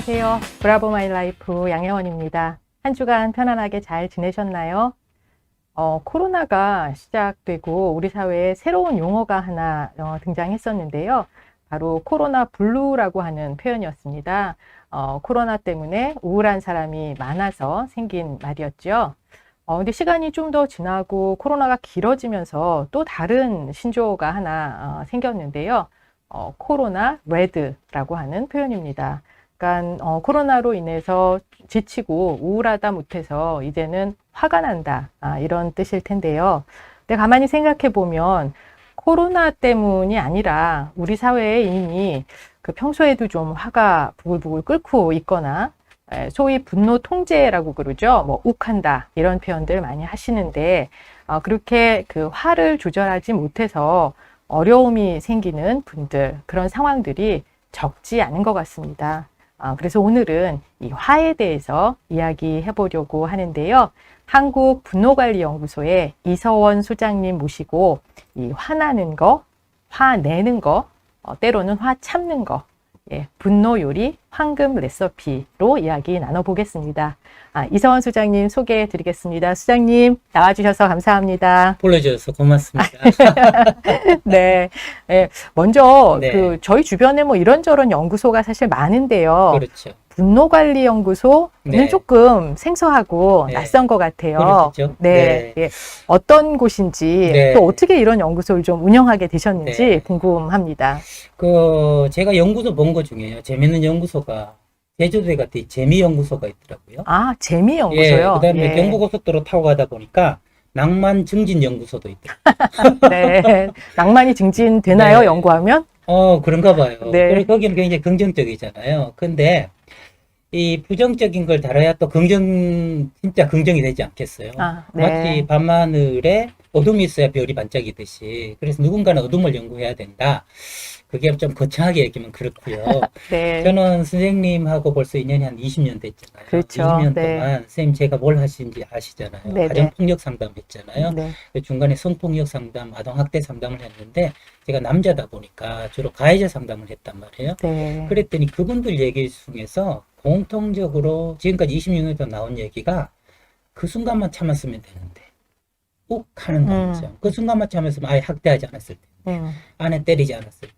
안녕하세요. 브라보 마이 라이프 양혜원입니다. 한 주간 편안하게 잘 지내셨나요? 코로나가 시작되고 우리 사회에 새로운 용어가 하나 등장했었는데요. 바로 코로나 블루라고 하는 표현이었습니다. 코로나 때문에 우울한 사람이 많아서 생긴 말이었죠. 근데 시간이 좀 더 지나고 코로나가 길어지면서 또 다른 신조어가 하나 생겼는데요. 코로나 레드라고 하는 표현입니다. 그러니까 코로나로 인해서 지치고 우울하다 못해서 이제는 화가 난다, 이런 뜻일 텐데요. 근데 가만히 생각해 보면 코로나 때문이 아니라 우리 사회에 이미 그 평소에도 좀 화가 부글부글 끓고 있거나 소위 분노 통제라고 그러죠. 뭐 욱한다 이런 표현들 많이 하시는데 그렇게 그 화를 조절하지 못해서 어려움이 생기는 분들, 그런 상황들이 적지 않은 것 같습니다. 그래서 오늘은 이 화에 대해서 이야기해 보려고 하는데요. 한국분노관리연구소의 이서원 소장님 모시고 이 화나는 거, 화내는 거, 때로는 화 참는 거, 분노 요리 황금 레시피로 이야기 나눠보겠습니다. 이서원 소장님 소개해 드리겠습니다. 소장님 나와주셔서 감사합니다. 불러주셔서 고맙습니다. 네. 먼저 네. 저희 주변에 뭐 이런저런 연구소가 사실 많은데요. 그렇죠. 분노관리연구소는 네. 조금 생소하고 네. 낯선 것 같아요. 그렇죠. 네. 네. 어떤 곳인지 네. 또 어떻게 이런 연구소를 좀 운영하게 되셨는지 네. 궁금합니다. 제가 연구소 본 것 중에요. 재밌는 연구소가 제주도에 갔더니 재미연구소가 있더라고요. 재미연구소요? 그다음에 경부고속도로 타고 가다 보니까 낭만 증진 연구소도 있더라고요. 네. 낭만이 증진되나요, 네. 연구하면? 그런가 봐요. 네. 그리고 거기는 굉장히 긍정적이잖아요. 근데 이 부정적인 걸 다뤄야 또 진짜 긍정이 되지 않겠어요? 네. 마치 밤하늘에 어둠이 있어야 별이 반짝이듯이. 그래서 누군가는 어둠을 연구해야 된다. 그게 좀 거창하게 얘기하면 그렇고요. 네. 저는 선생님하고 벌써 인연이 한 20년 됐잖아요. 그렇죠. 20년 네. 동안 선생님 제가 뭘 하시는지 아시잖아요. 네, 가정폭력 상담 했잖아요. 네. 중간에 성폭력 상담, 아동학대 상담을 했는데 제가 남자다 보니까 주로 가해자 상담을 했단 말이에요. 네. 그랬더니 그분들 얘기 중에서 공통적으로 지금까지 26년 동안 나온 얘기가 그 순간만 참았으면 되는데 욱 하는 감정. 그 순간만 참았으면 아예 학대하지 않았을 때, 아내 때리지 않았을 때,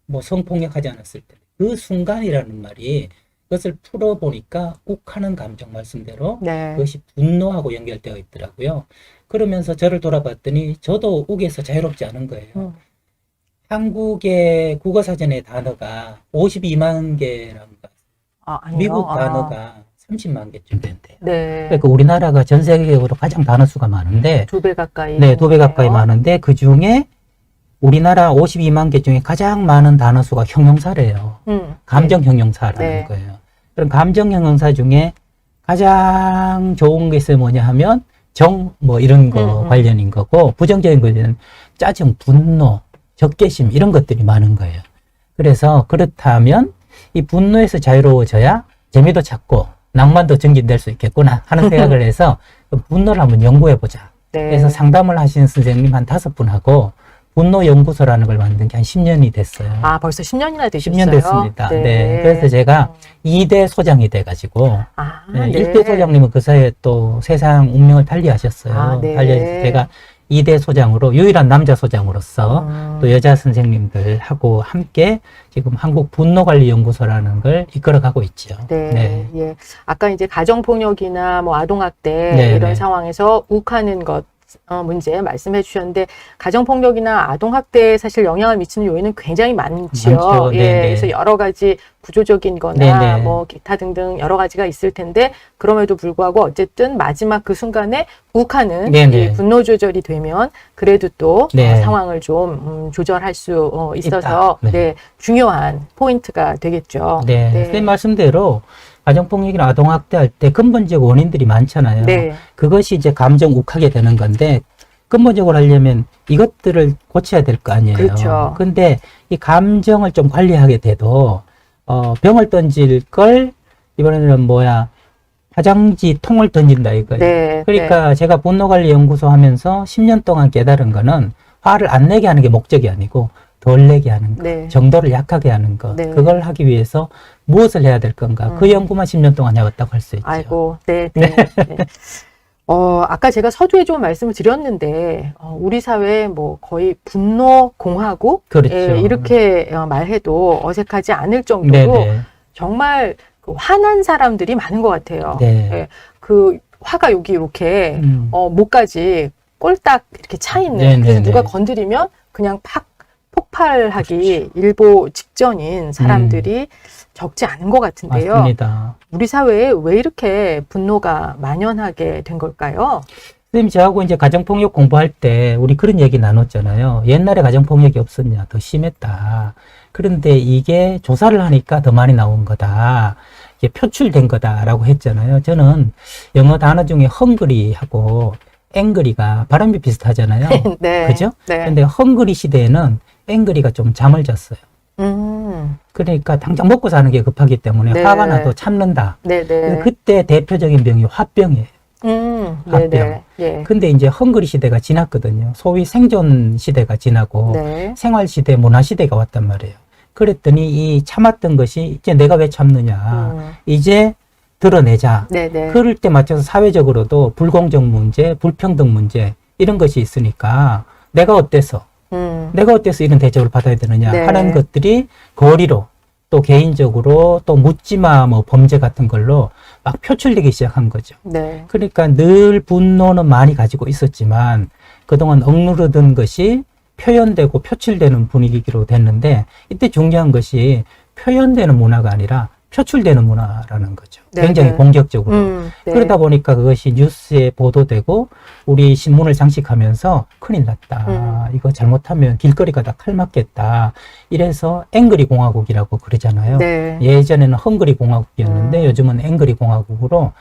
뭐 성폭력하지 않았을 때, 그 순간이라는 말이 그것을 풀어보니까 욱 하는 감정 말씀대로 네. 그것이 분노하고 연결되어 있더라고요. 그러면서 저를 돌아봤더니 저도 욱에서 자유롭지 않은 거예요. 한국의 국어사전의 단어가 52만 개라는 거. 아니요. 미국 단어가 30만 개쯤 된대요. 네. 그러니까 우리나라가 전 세계적으로 가장 단어 수가 많은데, 2배 가까이. 네, 2배 가까이 되네요. 많은데, 그 중에 우리나라 52만 개 중에 가장 많은 단어 수가 형용사래요. 감정 형용사라는 네. 거예요. 그럼 감정 형용사 중에 가장 좋은 것이 뭐냐 하면, 뭐 이런 거 관련인 거고, 부정적인 거는 짜증, 분노, 적개심, 이런 것들이 많은 거예요. 그래서 그렇다면, 이 분노에서 자유로워져야 재미도 찾고 낭만도 증진될 수 있겠구나 하는 생각을 해서 분노를 한번 연구해보자. 네. 그래서 상담을 하시는 선생님 한 5분하고 분노연구소라는 걸 만든 게 한 10년이 됐어요. 벌써 10년이나 되셨어요? 10년 됐습니다. 네. 네. 그래서 제가 2대 소장이 돼가지고, 네. 1대 소장님은 그 사이에 또 세상 운명을 달리하셨어요. 네. 제가 2대 소장으로, 유일한 남자 소장으로서 또 여자 선생님들하고 함께 지금 한국분노관리연구소라는 걸 이끌어가고 있죠. 네. 예. 아까 이제 가정폭력이나 뭐 아동학대 네, 이런 네. 상황에서 욱하는 것 문제 말씀해 주셨는데, 가정폭력이나 아동학대에 사실 영향을 미치는 요인은 굉장히 많지요. 많죠. 네, 네. 그래서 여러 가지 구조적인 거나 네, 네. 뭐 기타 등등 여러 가지가 있을 텐데, 그럼에도 불구하고 어쨌든 마지막 그 순간에 욱하는 네, 네. 이 분노 조절이 되면 그래도 또 네. 상황을 좀 조절할 수 있어서 있다. 네. 중요한 포인트가 되겠죠. 네. 선생님 말씀대로 가정폭력이나 아동학대 할 때 근본적 원인들이 많잖아요. 네. 그것이 이제 감정 욱하게 되는 건데, 근본적으로 하려면 이것들을 고쳐야 될 거 아니에요. 그렇죠. 근데 이 감정을 좀 관리하게 돼도, 병을 던질 걸, 이번에는 화장지 통을 던진다 이거예요. 네. 그러니까 제가 분노관리연구소 하면서 10년 동안 깨달은 거는 화를 안 내게 하는 게 목적이 아니고, 덜 내게 하는 것, 네. 정도를 약하게 하는 것, 네. 그걸 하기 위해서 무엇을 해야 될 건가, 그 연구만 10년 동안 해왔다고 할 수 있죠. 아이고, 네, 네. 네. 아까 제가 서두에 좀 말씀을 드렸는데, 우리 사회 뭐 거의 분노 공화국? 그렇죠. 예, 이렇게 말해도 어색하지 않을 정도로 네네. 정말 그 화난 사람들이 많은 것 같아요. 네. 예, 그 화가 여기 이렇게 목까지 꼴딱 이렇게 차 있는, 네네네. 그래서 누가 건드리면 그냥 팍 폭발하기 일보 직전인 사람들이 적지 않은 것 같은데요. 맞습니다. 우리 사회에 왜 이렇게 분노가 만연하게 된 걸까요? 선생님, 저하고 이제 가정폭력 공부할 때 우리 그런 얘기 나눴잖아요. 옛날에 가정폭력이 없었냐, 더 심했다. 그런데 이게 조사를 하니까 더 많이 나온 거다. 이게 표출된 거다라고 했잖아요. 저는 영어 단어 중에 헝그리하고 앵그리가 발음이 비슷하잖아요. 네. 그죠? 네. 근데 헝그리 시대에는 앵그리가 좀 잠을 잤어요. 그러니까 당장 먹고 사는 게 급하기 때문에 네. 화가 나도 참는다. 네네. 그때 대표적인 병이 화병이에요. 화병. 네네. 예. 근데 이제 헝그리 시대가 지났거든요. 소위 생존 시대가 지나고 네. 생활 시대, 문화 시대가 왔단 말이에요. 그랬더니 이 참았던 것이 이제 내가 왜 참느냐. 이제 드러내자. 네네. 그럴 때 맞춰서 사회적으로도 불공정 문제, 불평등 문제 이런 것이 있으니까 내가 어때서 이런 대접을 받아야 되느냐 네. 하는 것들이 거리로 또 개인적으로 또 묻지마 뭐 범죄 같은 걸로 막 표출되기 시작한 거죠. 네. 그러니까 늘 분노는 많이 가지고 있었지만 그동안 억누르던 것이 표현되고 표출되는 분위기로 됐는데 이때 중요한 것이 표현되는 문화가 아니라 표출되는 문화라는 거죠. 네, 굉장히 네. 공격적으로. 네. 그러다 보니까 그것이 뉴스에 보도되고 우리 신문을 장식하면서 큰일 났다. 이거 잘못하면 길거리 가다 칼 맞겠다. 이래서 앵그리 공화국이라고 그러잖아요. 네. 예전에는 헝그리 공화국이었는데 요즘은 앵그리 공화국으로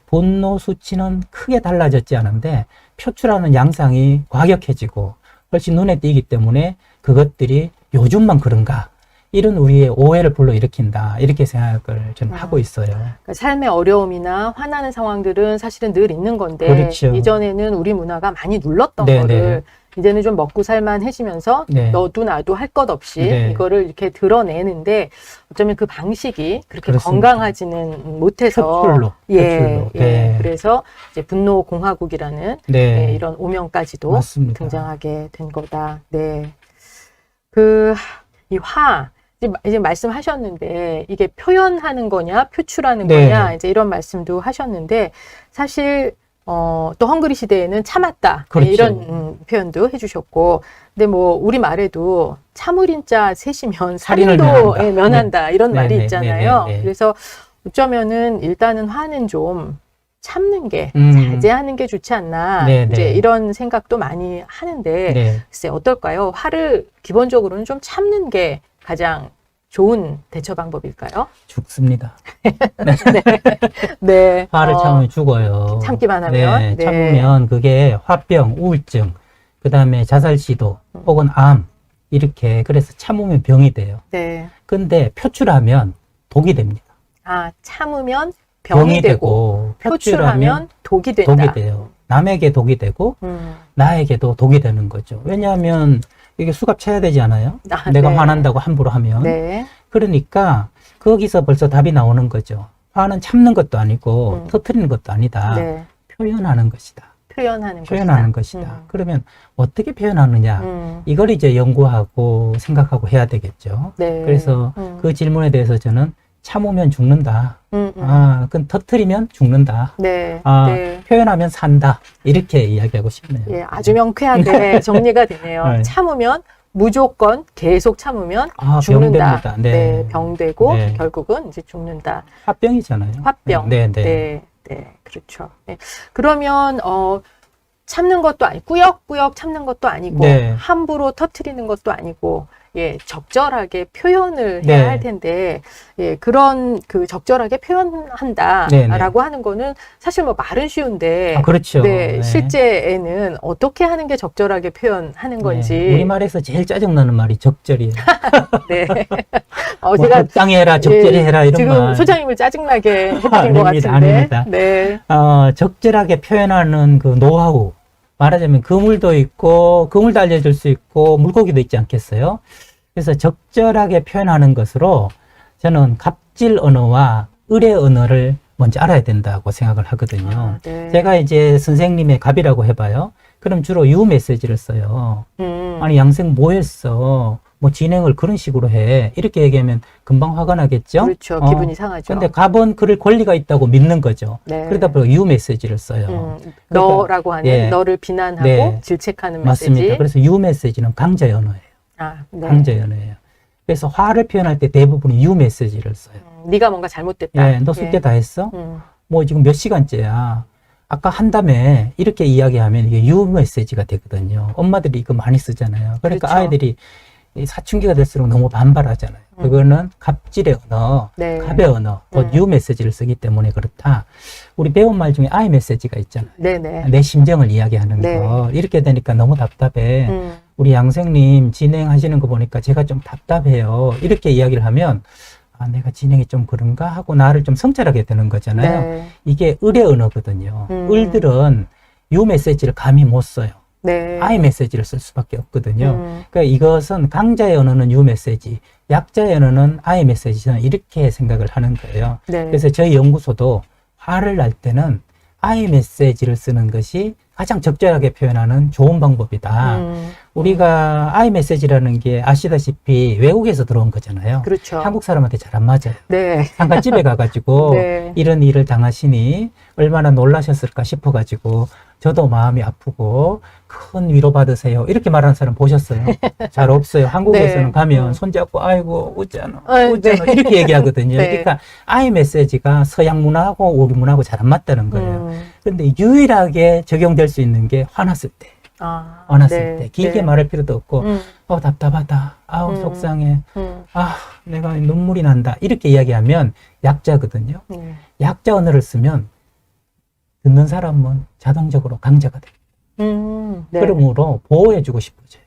분노 수치는 크게 달라졌지 않은데 표출하는 양상이 과격해지고 훨씬 눈에 띄기 때문에 그것들이 요즘만 그런가. 이런 우리의 오해를 불러일으킨다. 이렇게 생각을 저는 하고 있어요. 그러니까 삶의 어려움이나 화나는 상황들은 사실은 늘 있는 건데 그렇죠. 이전에는 우리 문화가 많이 눌렀던 네네. 거를 이제는 좀 먹고 살만해지면서 네. 너도 나도 할 것 없이 네. 이거를 이렇게 드러내는데 어쩌면 그 방식이 그렇게 그렇습니다. 건강하지는 못해서 표출로. 예, 예. 네. 그래서 이제 분노 공화국이라는 네. 예, 이런 오명까지도 맞습니다. 등장하게 된 거다. 네. 이 화, 이제 말씀하셨는데, 이게 표현하는 거냐, 표출하는 네. 거냐, 이제 이런 말씀도 하셨는데, 사실, 또 헝그리 시대에는 참았다. 그렇죠. 네, 이런 표현도 해주셨고, 근데 뭐, 우리 말에도 참을인자 셋이면 살인을 살인도 면한다. 면한다. 이런 말이 네, 있잖아요. 네, 네. 그래서 어쩌면은 일단은 화는 좀 참는 게, 자제하는 게 좋지 않나. 네, 이제 네. 이런 생각도 많이 하는데, 네. 글쎄 어떨까요? 화를 기본적으로는 좀 참는 게 가장 좋은 대처 방법일까요? 죽습니다. 네. 화를 참으면 죽어요. 참기만 하면. 네, 네. 참으면 그게 화병, 우울증, 그 다음에 자살 시도, 혹은 암, 이렇게 그래서 참으면 병이 돼요. 네. 근데 표출하면 독이 됩니다. 참으면 병이 되고, 표출하면 독이 된다. 독이 돼요. 남에게 독이 되고 나에게도 독이 되는 거죠. 왜냐하면 이게 수갑 차야 되지 않아요? 내가 네. 화난다고 함부로 하면. 네. 그러니까 거기서 벌써 답이 나오는 거죠. 화는 참는 것도 아니고 터뜨리는 것도 아니다. 네. 표현하는 것이다. 표현하는 것이다. 그러면 어떻게 표현하느냐? 이걸 이제 연구하고 생각하고 해야 되겠죠. 네. 그래서 그 질문에 대해서 저는 참으면 죽는다. 그건 터뜨리면 죽는다. 네. 네. 표현하면 산다. 이렇게 이야기하고 싶네요. 예, 아주 명쾌하게 정리가 되네요. 네. 참으면 무조건 계속 참으면 병 죽는다. 됩니다. 네. 병되고 네. 결국은 이제 죽는다. 화병이잖아요. 화병. 네, 네. 네, 네, 그렇죠. 네. 그러면 참는 것도 아니고 꾸역꾸역 참는 것도 아니고 네. 함부로 터트리는 것도 아니고 예, 적절하게 표현을 네. 해야 할 텐데 예, 그런 적절하게 표현한다라고 네, 네. 하는 거는 사실 뭐 말은 쉬운데 그렇죠. 네, 네. 실제에는 어떻게 하는 게 적절하게 표현하는 건지 네. 우리말에서 제일 짜증나는 말이 적절이에요. 네. 뭐 제가 적당히 해라, 적절히 예, 해라 이런 지금 말. 소장님을 짜증나게 해드린 것 아닙니다, 같은데 아닙니다. 네. 적절하게 표현하는 그 노하우. 말하자면 그물도 있고 그물도 알려줄 수 있고 물고기도 있지 않겠어요? 그래서 적절하게 표현하는 것으로 저는 갑질 언어와 의례 언어를 먼저 알아야 된다고 생각을 하거든요. 아, 네. 제가 이제 선생님의 갑이라고 해봐요. 그럼 주로 유 메시지를 써요. 아니 양생 뭐 했어? 뭐 진행을 그런 식으로 해. 이렇게 얘기하면 금방 화가 나겠죠? 그렇죠. 기분이 상하죠. 근데 갑은 그럴 권리가 있다고 믿는 거죠. 네. 그러다 보니까 유 메시지를 써요. 너라고 하는 예. 너를 비난하고 네. 질책하는 맞습니다. 메시지. 그래서 유 메시지는 강자 언어예요. 아, 네. 강자 언어예요. 그래서 화를 표현할 때 대부분 유 메시지를 써요. 네가 뭔가 잘못됐다. 예, 너 숙제 다 했어? 음. 뭐 지금 몇 시간째야? 아까 한다며 이렇게 이야기하면 이게 유 메시지가 되거든요. 엄마들이 이거 많이 쓰잖아요. 그러니까 그렇죠. 아이들이 이 사춘기가 될수록 너무 반발하잖아요. 그거는 갑질의 언어, 네. 갑의 언어, 곧 유 메시지를 쓰기 때문에 그렇다. 우리 배운 말 중에 아이 메시지가 있잖아요. 네네. 내 심정을 이야기하는 네. 거. 이렇게 되니까 너무 답답해. 음. 우리 양생님 진행하시는 거 보니까 제가 좀 답답해요. 이렇게 이야기를 하면 아, 내가 진행이 좀 그런가 하고 나를 좀 성찰하게 되는 거잖아요. 네. 이게 의례 언어거든요. 음. 을들은 유 메시지를 감히 못 써요. 네. 아이 메시지를 쓸 수밖에 없거든요. 음. 그러니까 이것은 강자의 언어는 유 메시지, 약자의 언어는 아이 메시지, 저는 이렇게 생각을 하는 거예요. 네. 그래서 저희 연구소도 화를 날 때는 아이 메시지를 쓰는 것이 가장 적절하게 표현하는 좋은 방법이다. 우리가 아이 메시지라는 게 아시다시피 외국에서 들어온 거잖아요. 그렇죠. 한국 사람한테 잘 안 맞아요. 네. 상가집에 가가지고 네. 이런 일을 당하시니 얼마나 놀라셨을까 싶어가지고 저도 마음이 아프고 큰 위로 받으세요. 이렇게 말하는 사람 보셨어요? 잘 없어요. 한국에서는 네. 가면 손잡고 아이고 웃잖아. 네. 이렇게 얘기하거든요. 네. 그러니까 아이 메시지가 서양 문화하고 우리 문화하고 잘 안 맞다는 거예요. 그런데 유일하게 적용될 수 있는 게 화났을 때. 아, 화났을 네. 때. 길게 네. 말할 필요도 없고 답답하다. 아우 음. 속상해. 음. 아 내가 눈물이 난다. 이렇게 이야기하면 약자거든요. 네. 약자 언어를 쓰면 듣는 사람은 자동적으로 강자가 돼요. 네. 그러므로 보호해주고 싶어져요.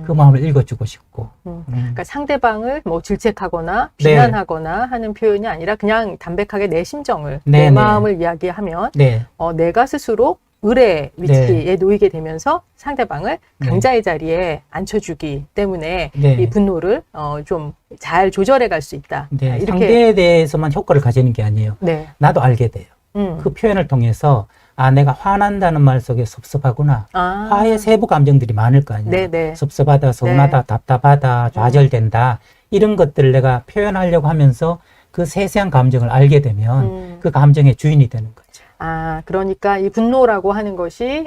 그 마음을 읽어주고 싶고. 그러니까 상대방을 뭐 질책하거나 네. 비난하거나 하는 표현이 아니라 그냥 담백하게 내 심정을, 네, 내 네. 마음을 이야기하면 네. 내가 스스로 을의 위치에 네. 놓이게 되면서 상대방을 강자의 자리에 앉혀주기 때문에 네. 이 분노를 좀 잘 조절해 갈 수 있다. 네. 이렇게. 상대에 대해서만 효과를 가지는 게 아니에요. 네. 나도 알게 돼요. 그 표현을 통해서 아 내가 화난다는 말 속에 섭섭하구나. 아. 화의 세부 감정들이 많을 거 아니에요. 네네. 섭섭하다, 서운하다, 네. 답답하다, 좌절된다. 이런 것들을 내가 표현하려고 하면서 그 세세한 감정을 알게 되면 그 감정의 주인이 되는 거죠. 아, 그러니까 이 분노라고 하는 것이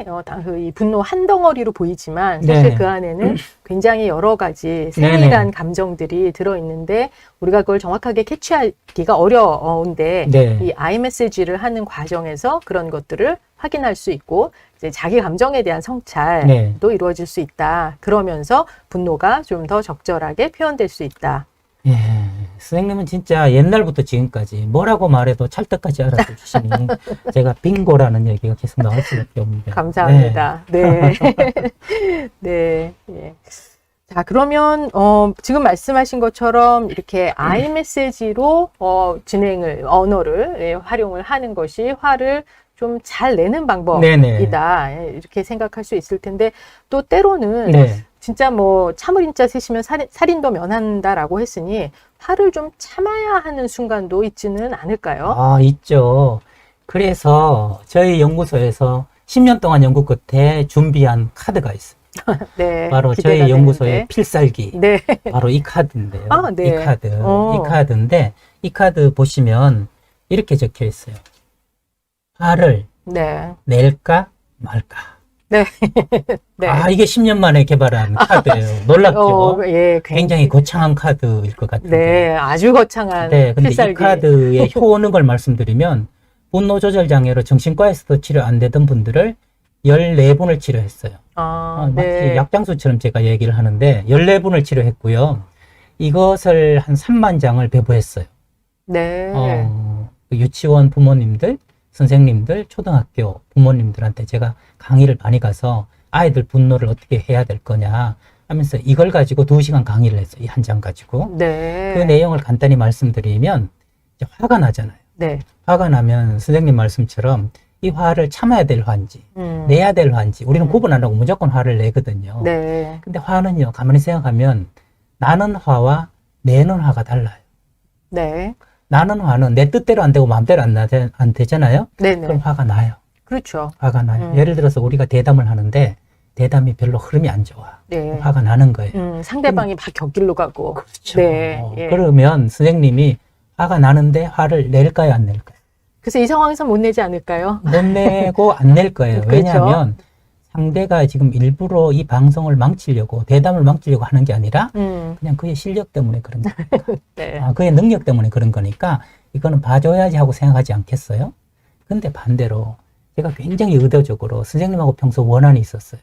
이 분노 한 덩어리로 보이지만 사실 네. 그 안에는 굉장히 여러 가지 세밀한 네네. 감정들이 들어있는데 우리가 그걸 정확하게 캐치하기가 어려운데 네. 이 아이 메시지를 하는 과정에서 그런 것들을 확인할 수 있고 이제 자기 감정에 대한 성찰도 네. 이루어질 수 있다. 그러면서 분노가 좀 더 적절하게 표현될 수 있다. 예, 선생님은 진짜 옛날부터 지금까지 뭐라고 말해도 찰떡까지 알아주시니 제가 빙고라는 얘기가 계속 나올 수밖에 없는데. 감사합니다. 네. 네. 예. 자, 그러면, 지금 말씀하신 것처럼 이렇게 아이 메시지로, 언어를 활용을 하는 것이 화를 좀 잘 내는 방법이다. 네네. 이렇게 생각할 수 있을 텐데, 또 때로는 네. 진짜 뭐 참을인자 쓰시면 살인도 면한다라고 했으니 화를 좀 참아야 하는 순간도 있지는 않을까요? 아, 있죠. 그래서 저희 연구소에서 10년 동안 연구 끝에 준비한 카드가 있습니다. 네. 바로 기대가 저희 연구소의 되는데. 필살기. 네. 바로 이 카드인데요. 아, 네. 이 카드. 이 카드인데, 이 카드 보시면 이렇게 적혀 있어요. 화를 네. 낼까 말까. 네. 네. 아, 이게 10년 만에 개발한 카드예요. 놀랍죠? 예, 굉장히 거창한 카드일 것 같은데. 네, 아주 거창한 네, 근데 필살기. 이 카드의 효능을 말씀드리면 분노 조절 장애로 정신과에서도 치료 안 되던 분들을 14분을 치료했어요. 아, 마치 네. 약장수처럼 제가 얘기를 하는데 14분을 치료했고요. 이것을 한 3만 장을 배부했어요. 네. 유치원 부모님들, 선생님들, 초등학교 부모님들한테 제가 강의를 많이 가서 아이들 분노를 어떻게 해야 될 거냐 하면서 이걸 가지고 2시간 강의를 했어요. 이 한 장 가지고. 네. 그 내용을 간단히 말씀드리면 이제 화가 나잖아요. 네. 화가 나면 선생님 말씀처럼 이 화를 참아야 될 화인지 내야 될 화인지 우리는 구분 안 하고 무조건 화를 내거든요. 네. 근데 화는요 가만히 생각하면 나는 화와 내는 화가 달라요. 네. 나는 화는 내 뜻대로 안 되고 마음대로 안 되잖아요. 네네. 그럼 화가 나요. 그렇죠. 화가 나요. 음. 예를 들어서 우리가 대담을 하는데 대담이 별로 흐름이 안 좋아. 네. 화가 나는 거예요. 상대방이 막 격길로 가고. 그렇죠. 네. 예. 그러면 선생님이 화가 나는데 화를 낼까요, 안 낼까요? 그래서 이 상황에서 못 내지 않을까요? 못 내고 안 낼 거예요. 그렇죠. 왜냐하면 상대가 지금 일부러 이 방송을 망치려고 대담을 망치려고 하는 게 아니라 그냥 그의 실력 때문에 그런 거니까. 네. 그의 능력 때문에 그런 거니까 이거는 봐줘야지 하고 생각하지 않겠어요? 근데 반대로 제가 굉장히 의도적으로 선생님하고 평소 원한이 있었어요.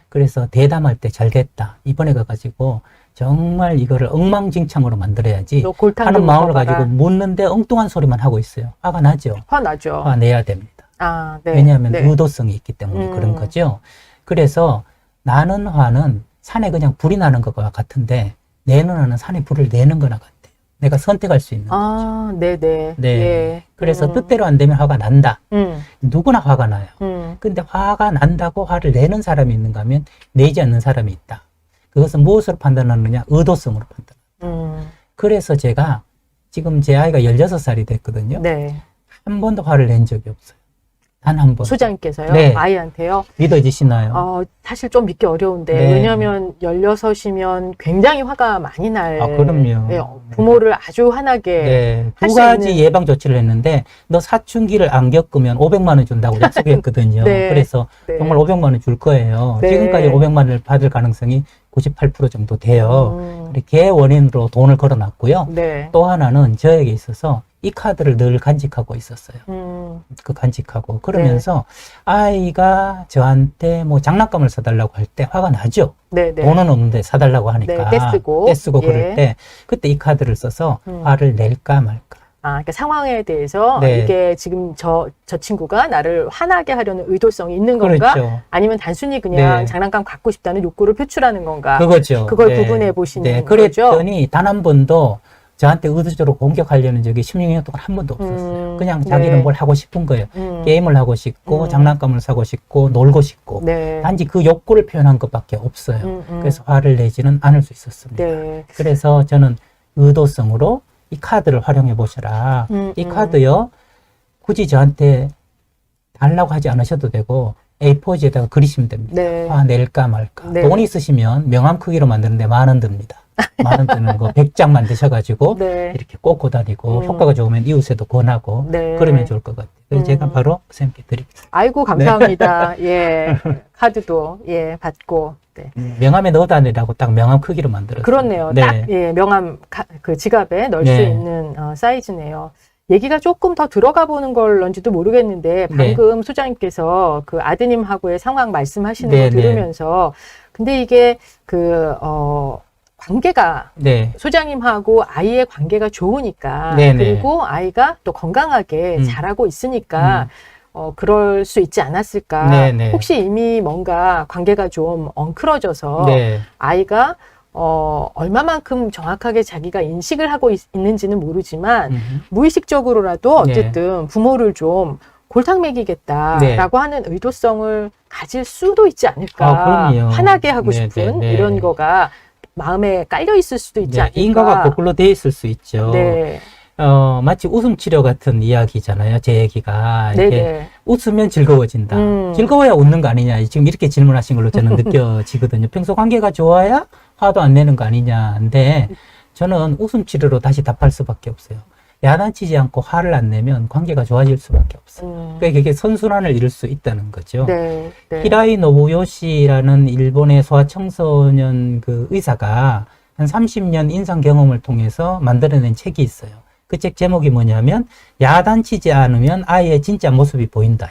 그래서 대담할 때 잘 됐다. 이번에 가가지고 정말 이거를 엉망진창으로 만들어야지 너 골탕 하는 좀 마음을 먹어봐라. 가지고 묻는데 엉뚱한 소리만 하고 있어요. 화가 나죠? 화 나죠. 화 내야 됩니다. 아, 네. 왜냐하면 네. 의도성이 있기 때문에 그런 거죠. 그래서 나는 화는 산에 그냥 불이 나는 것과 같은데 내는 화는 산에 불을 내는 거나 같아요. 내가 선택할 수 있는 거죠. 네네. 네. 예. 그래서 뜻대로 안 되면 화가 난다. 누구나 화가 나요. 음. 근데 화가 난다고 화를 내는 사람이 있는가 하면 내지 않는 사람이 있다. 그것은 무엇으로 판단하느냐? 의도성으로 판단. 그래서 제가 지금 제 아이가 16살이 됐거든요. 네. 한 번도 화를 낸 적이 없어요. 단 한 번. 소장님께서요? 네. 아이한테요? 믿어지시나요? 사실 좀 믿기 어려운데, 네. 왜냐면 16이면 굉장히 화가 많이 날. 그럼요. 네, 부모를 아주 화나게. 네. 할 두 수 가지 있는- 예방 조치를 했는데 너 사춘기를 안 겪으면 500만 원 준다고 약속했거든요. 네. 그래서 네. 정말 500만 원 줄 거예요. 네. 지금까지 500만 원을 받을 가능성이 98% 정도 돼요. 음. 걔 원인으로 돈을 걸어놨고요. 네. 또 하나는 저에게 있어서 이 카드를 늘 간직하고 있었어요. 그 간직하고 그러면서 아이가 저한테 뭐 장난감을 사달라고 할 때 화가 나죠. 네네. 돈은 없는데 사달라고 하니까 네, 떼쓰고. 예. 그럴 때 그때 이 카드를 써서 화를 낼까 말까. 그러니까 상황에 대해서 네. 이게 지금 저 친구가 나를 화나게 하려는 의도성이 있는 건가? 그렇죠. 아니면 단순히 그냥 네. 장난감 갖고 싶다는 욕구를 표출하는 건가? 그거죠. 그걸 네. 구분해 보시는 네. 거죠. 그랬더니 단 한 번도 저한테 의도적으로 공격하려는 적이 16년 동안 한 번도 없었어요. 그냥 자기는 네. 뭘 하고 싶은 거예요. 게임을 하고 싶고 장난감을 사고 싶고 놀고 싶고 네. 단지 그 욕구를 표현한 것밖에 없어요. 그래서 화를 내지는 않을 수 있었습니다. 네. 그래서 저는 의도성으로 이 카드를 활용해 보셔라. 이 카드요. 굳이 저한테 달라고 하지 않으셔도 되고 A4지에다가 그리시면 됩니다. 네. 화 낼까 말까. 네. 돈 있으시면 명함 크기로 만드는데 10,000원 듭니다. 10,000원 드는 거 100장 만드셔가지고 네. 이렇게 꽂고 다니고 효과가 좋으면 이웃에도 권하고 네. 그러면 좋을 것 같아요. 그래서 제가 바로 선생님께 드리겠습니다. 아이고 감사합니다. 예. 카드도 예 받고. 네. 명함에 넣어다니라고 딱 명함 크기로 만들었어요. 그렇네요. 네. 딱 예, 명함 그 지갑에 넣을 수 네. 있는 사이즈네요. 얘기가 조금 더 들어가 보는 걸런지도 모르겠는데 방금 소장님께서 그 아드님하고의 상황 말씀하시는 네, 거 네. 들으면서 근데 이게 관계가 네. 소장님하고 아이의 관계가 좋으니까 네, 네. 그리고 아이가 또 건강하게 자라고 있으니까 그럴 수 있지 않았을까. 네, 네. 혹시 이미 뭔가 관계가 좀 엉클어져서 네. 아이가 얼마만큼 정확하게 자기가 인식을 하고 있는지는 모르지만 무의식적으로라도 어쨌든 부모를 좀 골탕 먹이겠다라고 하는 의도성을 가질 수도 있지 않을까. 그럼요. 화나게 하고 네, 싶은 네, 네. 이런 거가 마음에 깔려 있을 수도 있지 네, 않을까. 인과가 거꾸로 돼 있을 수 있죠. 네. 마치 웃음 치료 같은 이야기잖아요. 제 얘기가. 이게 네네. 웃으면 즐거워진다. 즐거워야 웃는 거 아니냐. 지금 이렇게 질문하신 걸로 저는 느껴지거든요. 평소 관계가 좋아야 화도 안 내는 거 아니냐인데 저는 웃음 치료로 다시 답할 수밖에 없어요. 야단치지 않고 화를 안 내면 관계가 좋아질 수밖에 없어요. 그러니까 그게 선순환을 이룰 수 있다는 거죠. 네. 네. 히라이 노부요시라는 일본의 소아청소년 그 의사가 한 30년 인상 경험을 통해서 만들어낸 책이 있어요. 그 책 제목이 뭐냐면 야단치지 않으면 아이의 진짜 모습이 보인다.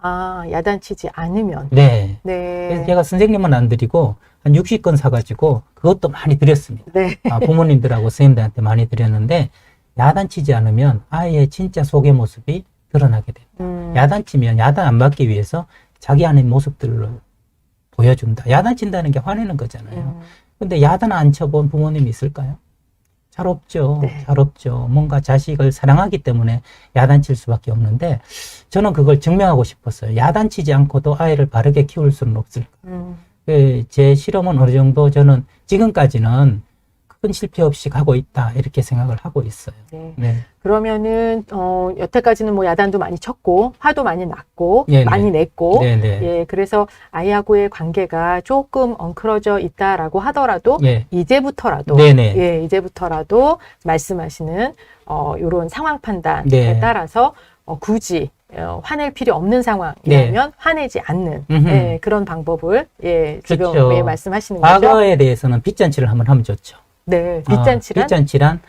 야단치지 않으면. 네. 네. 그래서 제가 선생님은 안 드리고 한 60건 사가지고 그것도 많이 드렸습니다. 네. 부모님들하고 선생님들한테 많이 드렸는데 야단치지 않으면 아이의 진짜 속의 모습이 드러나게 됩니다. 야단치면 야단 안 받기 위해서 자기 안의 모습들을 보여준다. 야단친다는 게 화내는 거잖아요. 근데 야단 안 쳐본 부모님이 있을까요? 잘 없죠. 네. 잘 없죠. 뭔가 자식을 사랑하기 때문에 야단칠 수밖에 없는데 저는 그걸 증명하고 싶었어요. 야단치지 않고도 아이를 바르게 키울 수는 없을까. 제 실험은 어느 정도 저는 지금까지는 큰 실패 없이 가고 있다 이렇게 생각을 하고 있어요. 네. 네. 그러면은 여태까지는 뭐 야단도 많이 쳤고 화도 많이 났고 네네. 많이 냈고 네네. 예, 그래서 아이하고의 관계가 조금 엉클어져 있다라고 하더라도 예. 이제부터라도 네네. 예, 이제부터라도 말씀하시는 요런 상황 판단에 네. 따라서 굳이 화낼 필요 없는 상황이라면 화내지 않는 음흠. 예, 그런 방법을 예, 지금 그렇죠. 예, 말씀하시는 거죠. 과거에 대해서는 빗잔치를 한번 하면 좋죠. 네, 빗잔치란 빗잔치란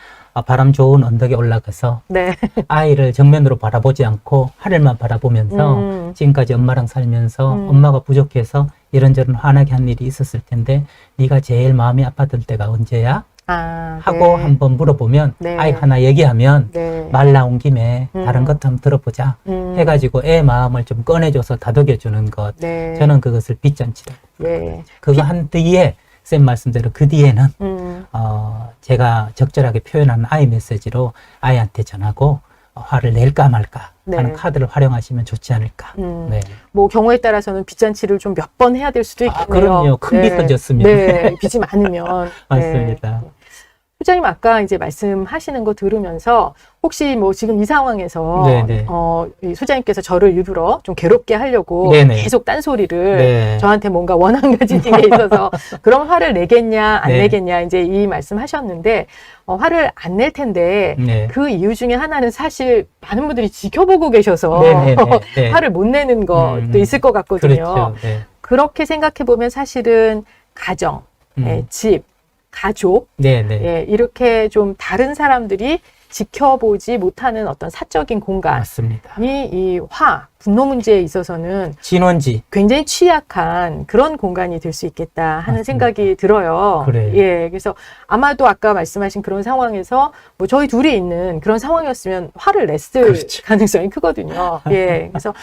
바람 좋은 언덕에 올라가서 네. 아이를 정면으로 바라보지 않고 하늘만 바라보면서 지금까지 엄마랑 살면서 엄마가 부족해서 이런저런 화나게 한 일이 있었을 텐데 네가 제일 마음이 아팠던 때가 언제야? 하고 네. 한번 물어보면 네. 아이 하나 얘기하면 네. 말 나온 김에 다른 것도 한번 들어보자 해가지고 애 마음을 좀 꺼내줘서 다독여주는 것. 네. 저는 그것을 빗잔치다. 예. 그거 한 뒤에 쌤 말씀대로 그 뒤에는 제가 적절하게 표현하는 아이 메시지로 아이한테 전하고 화를 낼까 말까 하는 네. 카드를 활용하시면 좋지 않을까. 네. 뭐 경우에 따라서는 빗잔치를 좀 몇 번 해야 될 수도 있겠네요. 그럼요. 큰 빚은 졌으면. 네, 빚이 많으면. 맞습니다. 네. 소장님 아까 이제 말씀하시는 거 들으면서 혹시 뭐 지금 이 상황에서 네네. 이 소장님께서 저를 일부러 좀 괴롭게 하려고 네네. 계속 딴소리를 네. 저한테 뭔가 원한 가지는 게 있어서 그럼 화를 내겠냐 안 네. 내겠냐 이제 이 말씀하셨는데 화를 안 낼 텐데 네. 그 이유 중에 하나는 사실 많은 분들이 지켜보고 계셔서 네네네. 네. 화를 못 내는 것도 있을 것 같거든요. 그렇죠. 네. 그렇게 생각해 보면 사실은 가정, 집, 가족, 네네. 예, 이렇게 좀 다른 사람들이 지켜보지 못하는 어떤 사적인 공간이 맞습니다. 이 분노 문제에 있어서는 진원지. 굉장히 취약한 그런 공간이 될 수 있겠다 하는 맞습니다. 생각이 들어요. 그래요. 예, 그래서 아마도 아까 말씀하신 그런 상황에서 뭐 저희 둘이 있는 그런 상황이었으면 화를 냈을 그렇죠. 가능성이 크거든요. 예, 그래서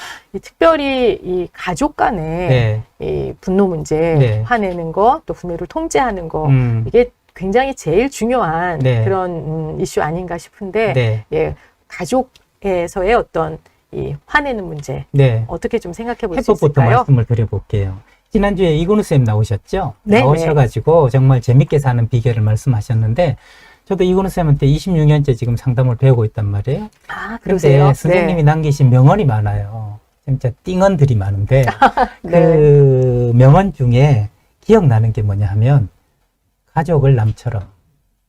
특별히 이 가족 간에 네. 이 분노 문제, 네. 화내는 거, 또 분노를 통제하는 거 이게 굉장히 제일 중요한 네. 그런 이슈 아닌가 싶은데 네. 예, 가족에서의 어떤 이 화내는 문제 네. 어떻게 좀 생각해 볼 수 해법부터 있을까요? 말씀을 드려볼게요. 지난주에 이근우 쌤 나오셨죠? 네, 나오셔가지고 정말 재밌게 사는 비결을 말씀하셨는데 저도 이근우 쌤한테 26년째 지금 상담을 배우고 있단 말이에요. 아, 그런데 그러세요? 선생님이 남기신 명언이 많아요. 진짜 띵언들이 많은데 네. 그 명언 중에 기억나는 게 뭐냐 하면 가족을 남처럼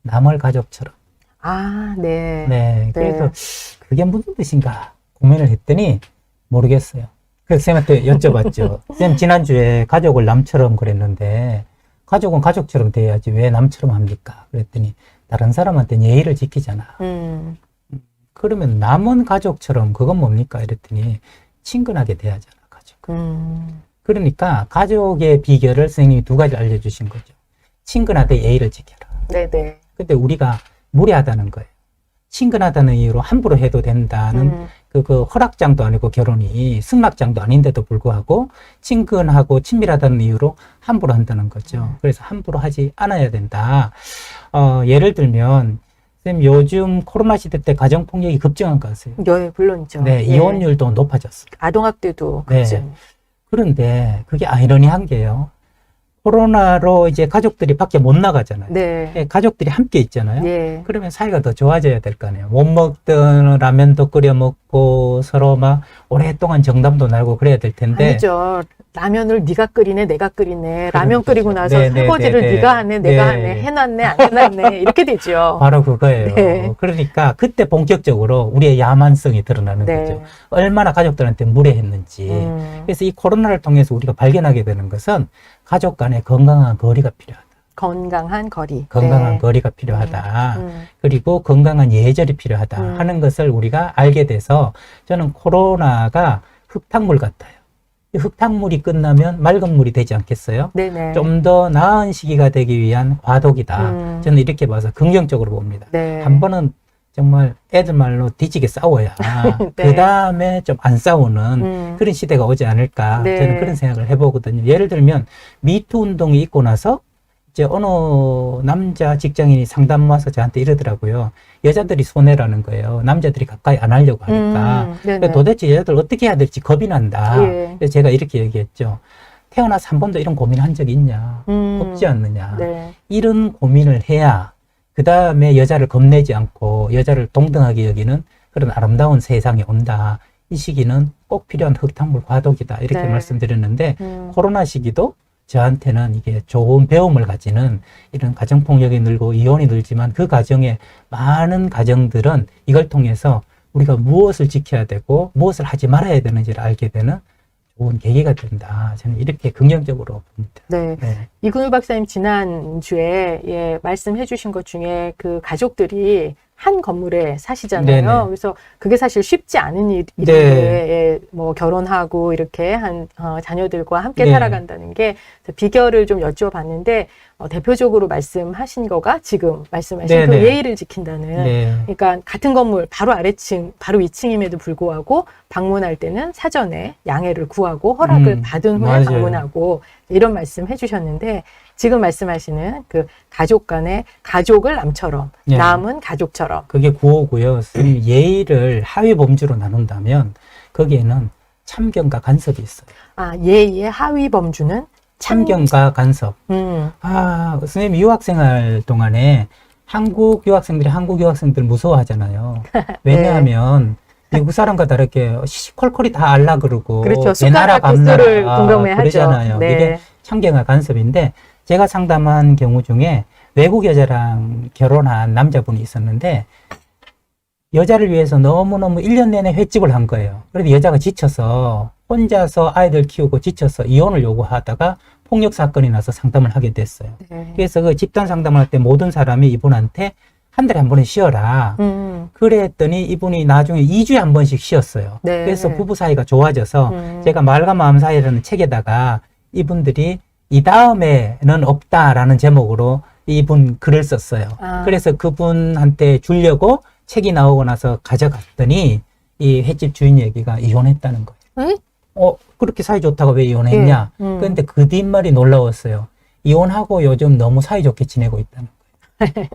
남을 가족처럼 아, 네. 네, 그래서 그게 무슨 뜻인가 고민을 했더니 모르겠어요. 그래서 쌤한테 여쭤봤죠. 쌤 지난주에 가족을 남처럼 그랬는데 가족은 가족처럼 돼야지 왜 남처럼 합니까? 그랬더니 다른 사람한테는 예의를 지키잖아. 그러면 남은 가족처럼 그건 뭡니까? 이랬더니 친근하게 대하잖아, 가족. 그러니까 가족의 비결을 선생님이 두 가지 알려주신 거죠. 친근하되 예의를 지켜라. 네네. 근데 우리가 무례하다는 거예요. 친근하다는 이유로 함부로 해도 된다는 그 허락장도 아니고 결혼이 승낙장도 아닌데도 불구하고 친근하고 친밀하다는 이유로 함부로 한다는 거죠. 그래서 함부로 하지 않아야 된다. 예를 들면 쌤 요즘 코로나 시대 때 가정폭력이 급증한 거 아세요? 네, 물론이죠. 네, 예. 이혼율도 높아졌어요. 아동학대도 네. 급증. 그런데 그게 아이러니한 게요. 코로나로 이제 가족들이 밖에 못 나가잖아요. 네. 가족들이 함께 있잖아요. 예. 그러면 사이가 더 좋아져야 될 거 아니에요. 못 먹던 라면도 끓여 먹고 서로 막 오랫동안 정담도 나누고 그래야 될 텐데. 아니죠. 라면을 네가 끓이네, 내가 끓이네. 라면 그렇죠. 끓이고 나서 네, 설거지를 네, 네, 네가 하네, 내가 네. 하네. 해놨네, 안 해놨네. 이렇게 되죠. 바로 그거예요. 네. 그러니까 그때 본격적으로 우리의 야만성이 드러나는 네. 거죠. 얼마나 가족들한테 무례했는지. 그래서 이 코로나를 통해서 우리가 발견하게 되는 것은 가족 간의 건강한 거리가 필요하다. 건강한 거리. 건강한 네. 거리가 필요하다. 음. 그리고 건강한 예절이 필요하다 하는 것을 우리가 알게 돼서 저는 코로나가 흙탕물 같아요. 이 흙탕물이 끝나면 맑은 물이 되지 않겠어요? 네네. 좀 더 나은 시기가 되기 위한 과도기다. 저는 이렇게 봐서 긍정적으로 봅니다. 네. 한 번은 정말 애들 말로 뒤지게 싸워야 네. 그 다음에 좀 안 싸우는 그런 시대가 오지 않을까 네. 저는 그런 생각을 해보거든요. 예를 들면 미투 운동이 있고 나서 이제 어느 남자 직장인이 상담 와서 저한테 이러더라고요. 여자들이 손해라는 거예요. 남자들이 가까이 안 하려고 하니까. 네네. 그러니까 도대체 여자들 어떻게 해야 될지 겁이 난다. 예. 그래서 제가 이렇게 얘기했죠. 태어나서 한 번도 이런 고민한 적이 있냐? 없지 않느냐? 네. 이런 고민을 해야 그 다음에 여자를 겁내지 않고 여자를 동등하게 여기는 그런 아름다운 세상이 온다. 이 시기는 꼭 필요한 흙탕물 과도기다. 이렇게 네. 말씀드렸는데 코로나 시기도 저한테는 이게 좋은 배움을 가지는 이런 가정폭력이 늘고 이혼이 늘지만 그 가정에 많은 가정들은 이걸 통해서 우리가 무엇을 지켜야 되고 무엇을 하지 말아야 되는지를 알게 되는 좋은 계기가 된다. 저는 이렇게 긍정적으로 봅니다. 네. 네. 이근우 박사님 지난주에 예, 말씀해 주신 것 중에 그 가족들이 한 건물에 사시잖아요. 네네. 그래서 그게 사실 쉽지 않은 일인데 네. 예, 뭐 결혼하고 이렇게 한 자녀들과 함께 네. 살아간다는 게 비결을 좀 여쭤봤는데 대표적으로 말씀하신 거가 지금 말씀하신 그 네네. 예의를 지킨다는 네. 그러니까 같은 건물 바로 아래층, 바로 위층임에도 불구하고 방문할 때는 사전에 양해를 구하고 허락을 받은 후에 맞아요. 방문하고 이런 말씀 해주셨는데 지금 말씀하시는 그 가족 간의 가족을 남처럼 네. 남은 가족처럼 그게 구호고요. 선생님, 예의를 하위 범주로 나눈다면 거기에는 참견과 간섭이 있어요. 예의의 하위 범주는 참견과 간섭. 음, 선생님 유학생활 동안에 한국 유학생들 무서워하잖아요. 왜냐하면 미국 사람과 다르게 시시콜콜이 다 알라 그러고 그렇죠. 내 나라 숟가락 개수를 밤나라 공감해하죠. 그러잖아요. 네. 이게 참견과 간섭인데 제가 상담한 경우 중에 외국 여자랑 결혼한 남자분이 있었는데 여자를 위해서 너무너무 1년 내내 횟집을 한 거예요. 그래도 여자가 지쳐서 혼자서 아이들 키우고 지쳐서 이혼을 요구하다가 폭력 사건이 나서 상담을 하게 됐어요. 네. 그래서 그 집단 상담을 할 때 모든 사람이 이분한테 한 달에 한 번은 쉬어라. 그랬더니 이분이 나중에 2주에 한 번씩 쉬었어요. 네. 그래서 부부 사이가 좋아져서 제가 말과 마음 사이라는 책에다가 이분들이 이 다음에는 없다라는 제목으로 이분 글을 썼어요. 그래서 그분한테 주려고 책이 나오고 나서 가져갔더니 이 횟집 주인 얘기가 이혼했다는 거예요. 응? 그렇게 사이 좋다가 왜 이혼했냐? 그런데 그 뒷말이 놀라웠어요. 이혼하고 요즘 너무 사이좋게 지내고 있다는 거예요.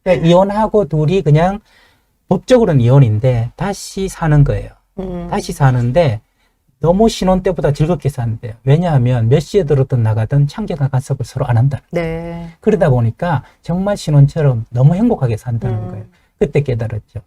그러니까 이혼하고 둘이 그냥 법적으로는 이혼인데 다시 사는 거예요. 다시 사는데 너무 신혼 때보다 즐겁게 사는데요. 왜냐하면 몇 시에 들었든 나가든 참견과 간섭을 서로 안 한다. 네. 그러다 보니까 정말 신혼처럼 너무 행복하게 산다는 거예요. 그때 깨달았죠.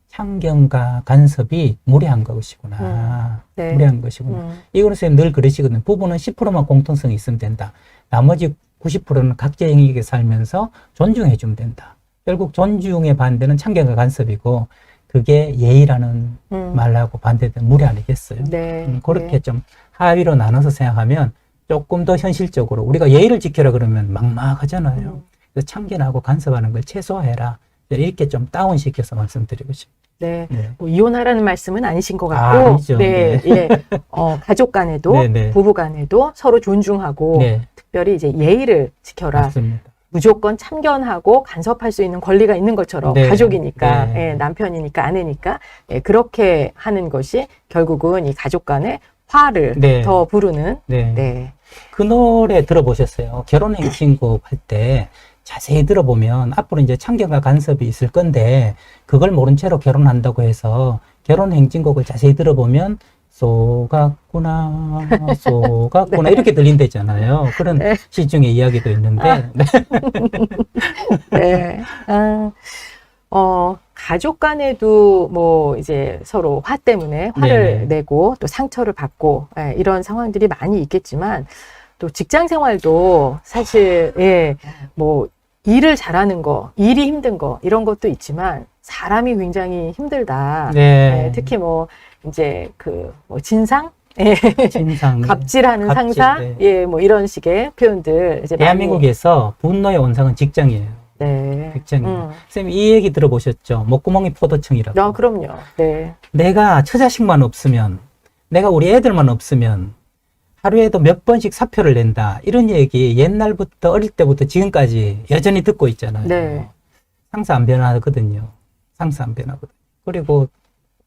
참견과 간섭이 무례한 것이구나. 네. 무례한 것이구나. 이거는 선생님 늘 그러시거든요. 부부는 10%만 공통성이 있으면 된다. 나머지 90%는 각자행위하게 살면서 존중해주면 된다. 결국 존중의 반대는 참견과 간섭이고 그게 예의라는 말하고 반대된 무례 아니겠어요? 네. 그렇게 네. 좀 하위로 나눠서 생각하면 조금 더 현실적으로 우리가 예의를 지켜라 그러면 막막하잖아요. 그래서 참견하고 간섭하는 걸 최소화해라. 이렇게 좀 다운시켜서 말씀드리고 싶습니다. 네. 네. 뭐 이혼하라는 말씀은 아니신 것 같고, 아니죠. 네, 네. 예. 가족 간에도, 네, 네. 부부 간에도 서로 존중하고, 네, 특별히 이제 예의를 지켜라. 맞습니다. 무조건 참견하고 간섭할 수 있는 권리가 있는 것처럼 네. 가족이니까, 네. 예, 남편이니까, 아내니까, 예, 그렇게 하는 것이 결국은 이 가족 간의 화를 네. 더 부르는, 네. 네. 그 노래 들어보셨어요? 결혼행진곡 할 때 자세히 들어보면 앞으로 이제 참견과 간섭이 있을 건데 그걸 모른 채로 결혼한다고 해서 결혼행진곡을 자세히 들어보면 쏘갔구나 쏘갔구나 네. 이렇게 들린다잖아요. 그런 네. 시중의 이야기도 있는데 네. 네. 가족 간에도 뭐 이제 서로 화 때문에 화를 네네. 내고 또 상처를 받고 예, 이런 상황들이 많이 있겠지만 또 직장 생활도 사실 예, 뭐 일을 잘하는 거, 일이 힘든 거 이런 것도 있지만 사람이 굉장히 힘들다. 네. 예, 특히 뭐 이제 그 뭐 진상, 예, 진상 갑질하는 갑질, 상사, 네. 예, 뭐 이런 식의 표현들 이제 대한민국에서 분노의 원상은 직장이에요. 많이, 네, 직장이에요. 선생님 이 얘기 들어보셨죠? 목구멍이 포도청이라고. 그럼요. 네. 내가 처자식만 없으면, 내가 우리 애들만 없으면 하루에도 몇 번씩 사표를 낸다. 이런 얘기 옛날부터 어릴 때부터 지금까지 여전히 듣고 있잖아요. 네. 상사 안 변하거든요. 상사 안 변하거든요. 그리고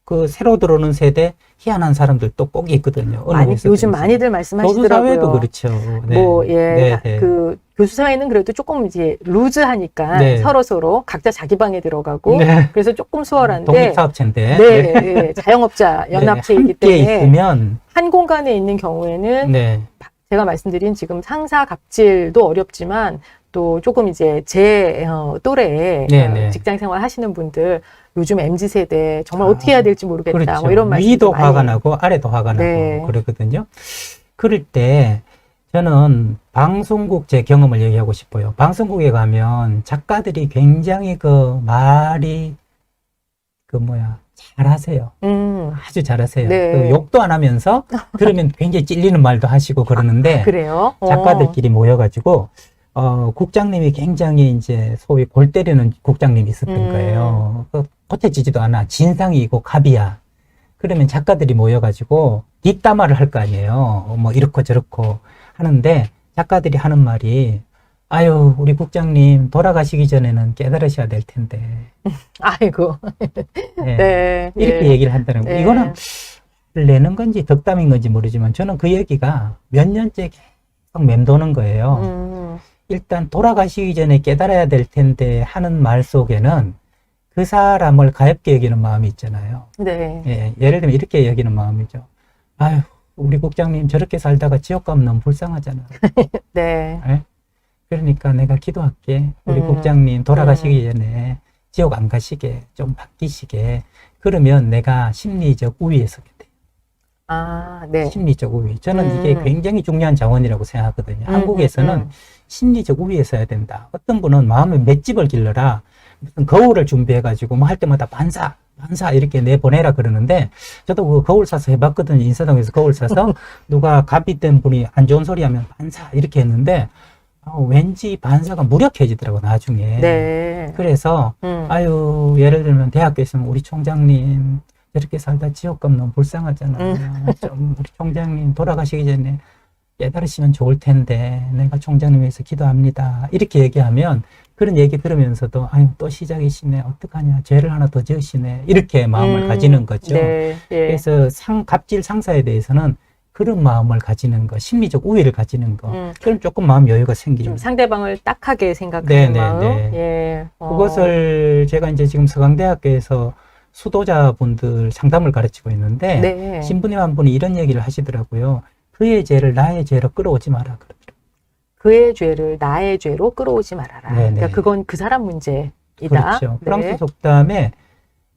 그 새로 들어오는 세대 희한한 사람들도 꼭 있거든요. 어느 많이, 회사든지. 요즘 많이들 말씀하시더라고요. 교수사회도 그렇죠. 네. 뭐, 예, 네, 네. 그, 교수 사회는 그래도 조금 이제 루즈하니까 네. 서로 각자 자기 방에 들어가고 네. 그래서 조금 수월한데. 독립사업체인데. 네, 예, 자영업자 연합체이기 함께 때문에 있으면 한 공간에 있는 경우에는 네. 제가 말씀드린 지금 상사 갑질도 어렵지만 또 조금 이제 제 또래의 네네. 직장 생활 하시는 분들 요즘 MZ세대 정말 어떻게 해야 될지 모르겠다. 그렇죠. 뭐 이런 말씀도 위도 많이. 화가 나고 아래도 화가 네. 나고 그러거든요. 그럴 때 저는 방송국 제 경험을 얘기하고 싶어요. 방송국에 가면 작가들이 굉장히 그 말이 잘하세요. 아주 잘하세요. 네. 그 욕도 안 하면서 그러면 굉장히 찔리는 말도 하시고 그러는데 그래요? 작가들끼리 모여가지고 국장님이 굉장히 이제 소위 골 때리는 국장님이 있었던 거예요. 겉에지지도 않아. 진상이고 갑이야. 그러면 작가들이 모여가지고 뒷담화를 할 거 아니에요. 뭐 이렇고 저렇고 하는데 작가들이 하는 말이 아유 우리 국장님 돌아가시기 전에는 깨달으셔야 될 텐데. 아이고. 네. 네. 이렇게 예. 얘기를 한다는 거예요. 네. 이거는 내는 건지 덕담인 건지 모르지만 저는 그 얘기가 몇 년째 계속 맴도는 거예요. 일단 돌아가시기 전에 깨달아야 될 텐데 하는 말 속에는 그 사람을 가엽게 여기는 마음이 있잖아요. 네. 예, 예를 들면 이렇게 여기는 마음이죠. 아유, 우리 국장님 저렇게 살다가 지옥 가면 너무 불쌍하잖아. 네. 예? 그러니까 내가 기도할게. 우리 국장님 돌아가시기 전에 지옥 안 가시게, 좀 바뀌시게. 그러면 내가 심리적 우위에 서게 돼. 아, 네. 심리적 우위. 저는 이게 굉장히 중요한 자원이라고 생각하거든요. 한국에서는 심리적 우위에 서야 된다. 어떤 분은 마음에 맷집을 길러라. 무슨 거울을 준비해가지고 뭐 할 때마다 반사 이렇게 내보내라 그러는데 저도 그 거울 사서 해봤거든요. 인사동에서 거울 사서 누가 갑이 된 분이 안 좋은 소리 하면 반사 이렇게 했는데 왠지 반사가 무력해지더라고 나중에. 네. 그래서 아유 예를 들면 대학교에 있으면 우리 총장님 저렇게 살다 지옥 가면 너무 불쌍하잖아. 좀 우리 총장님 돌아가시기 전에 깨달으시면 좋을 텐데 내가 총장님 위해서 기도합니다. 이렇게 얘기하면 그런 얘기 들으면서도 아유 또 시작이시네. 어떡하냐. 죄를 하나 더 지으시네. 이렇게 마음을 가지는 거죠. 네. 예. 그래서 갑질 상사에 대해서는 그런 마음을 가지는 거, 심리적 우위를 가지는 거. 그럼 조금 마음 여유가 생기죠. 좀 상대방을 딱하게 생각하는 네네네. 마음. 예. 그것을 제가 이제 지금 서강대학교에서 수도자분들 상담을 가르치고 있는데 네. 신부님 한 분이 이런 얘기를 하시더라고요. 그의 죄를 나의 죄로 끌어오지 마라. 그의 죄를 나의 죄로 끌어오지 말아라. 네네. 그러니까 그건 그 사람 문제이다. 그렇죠. 네. 프랑스 속담에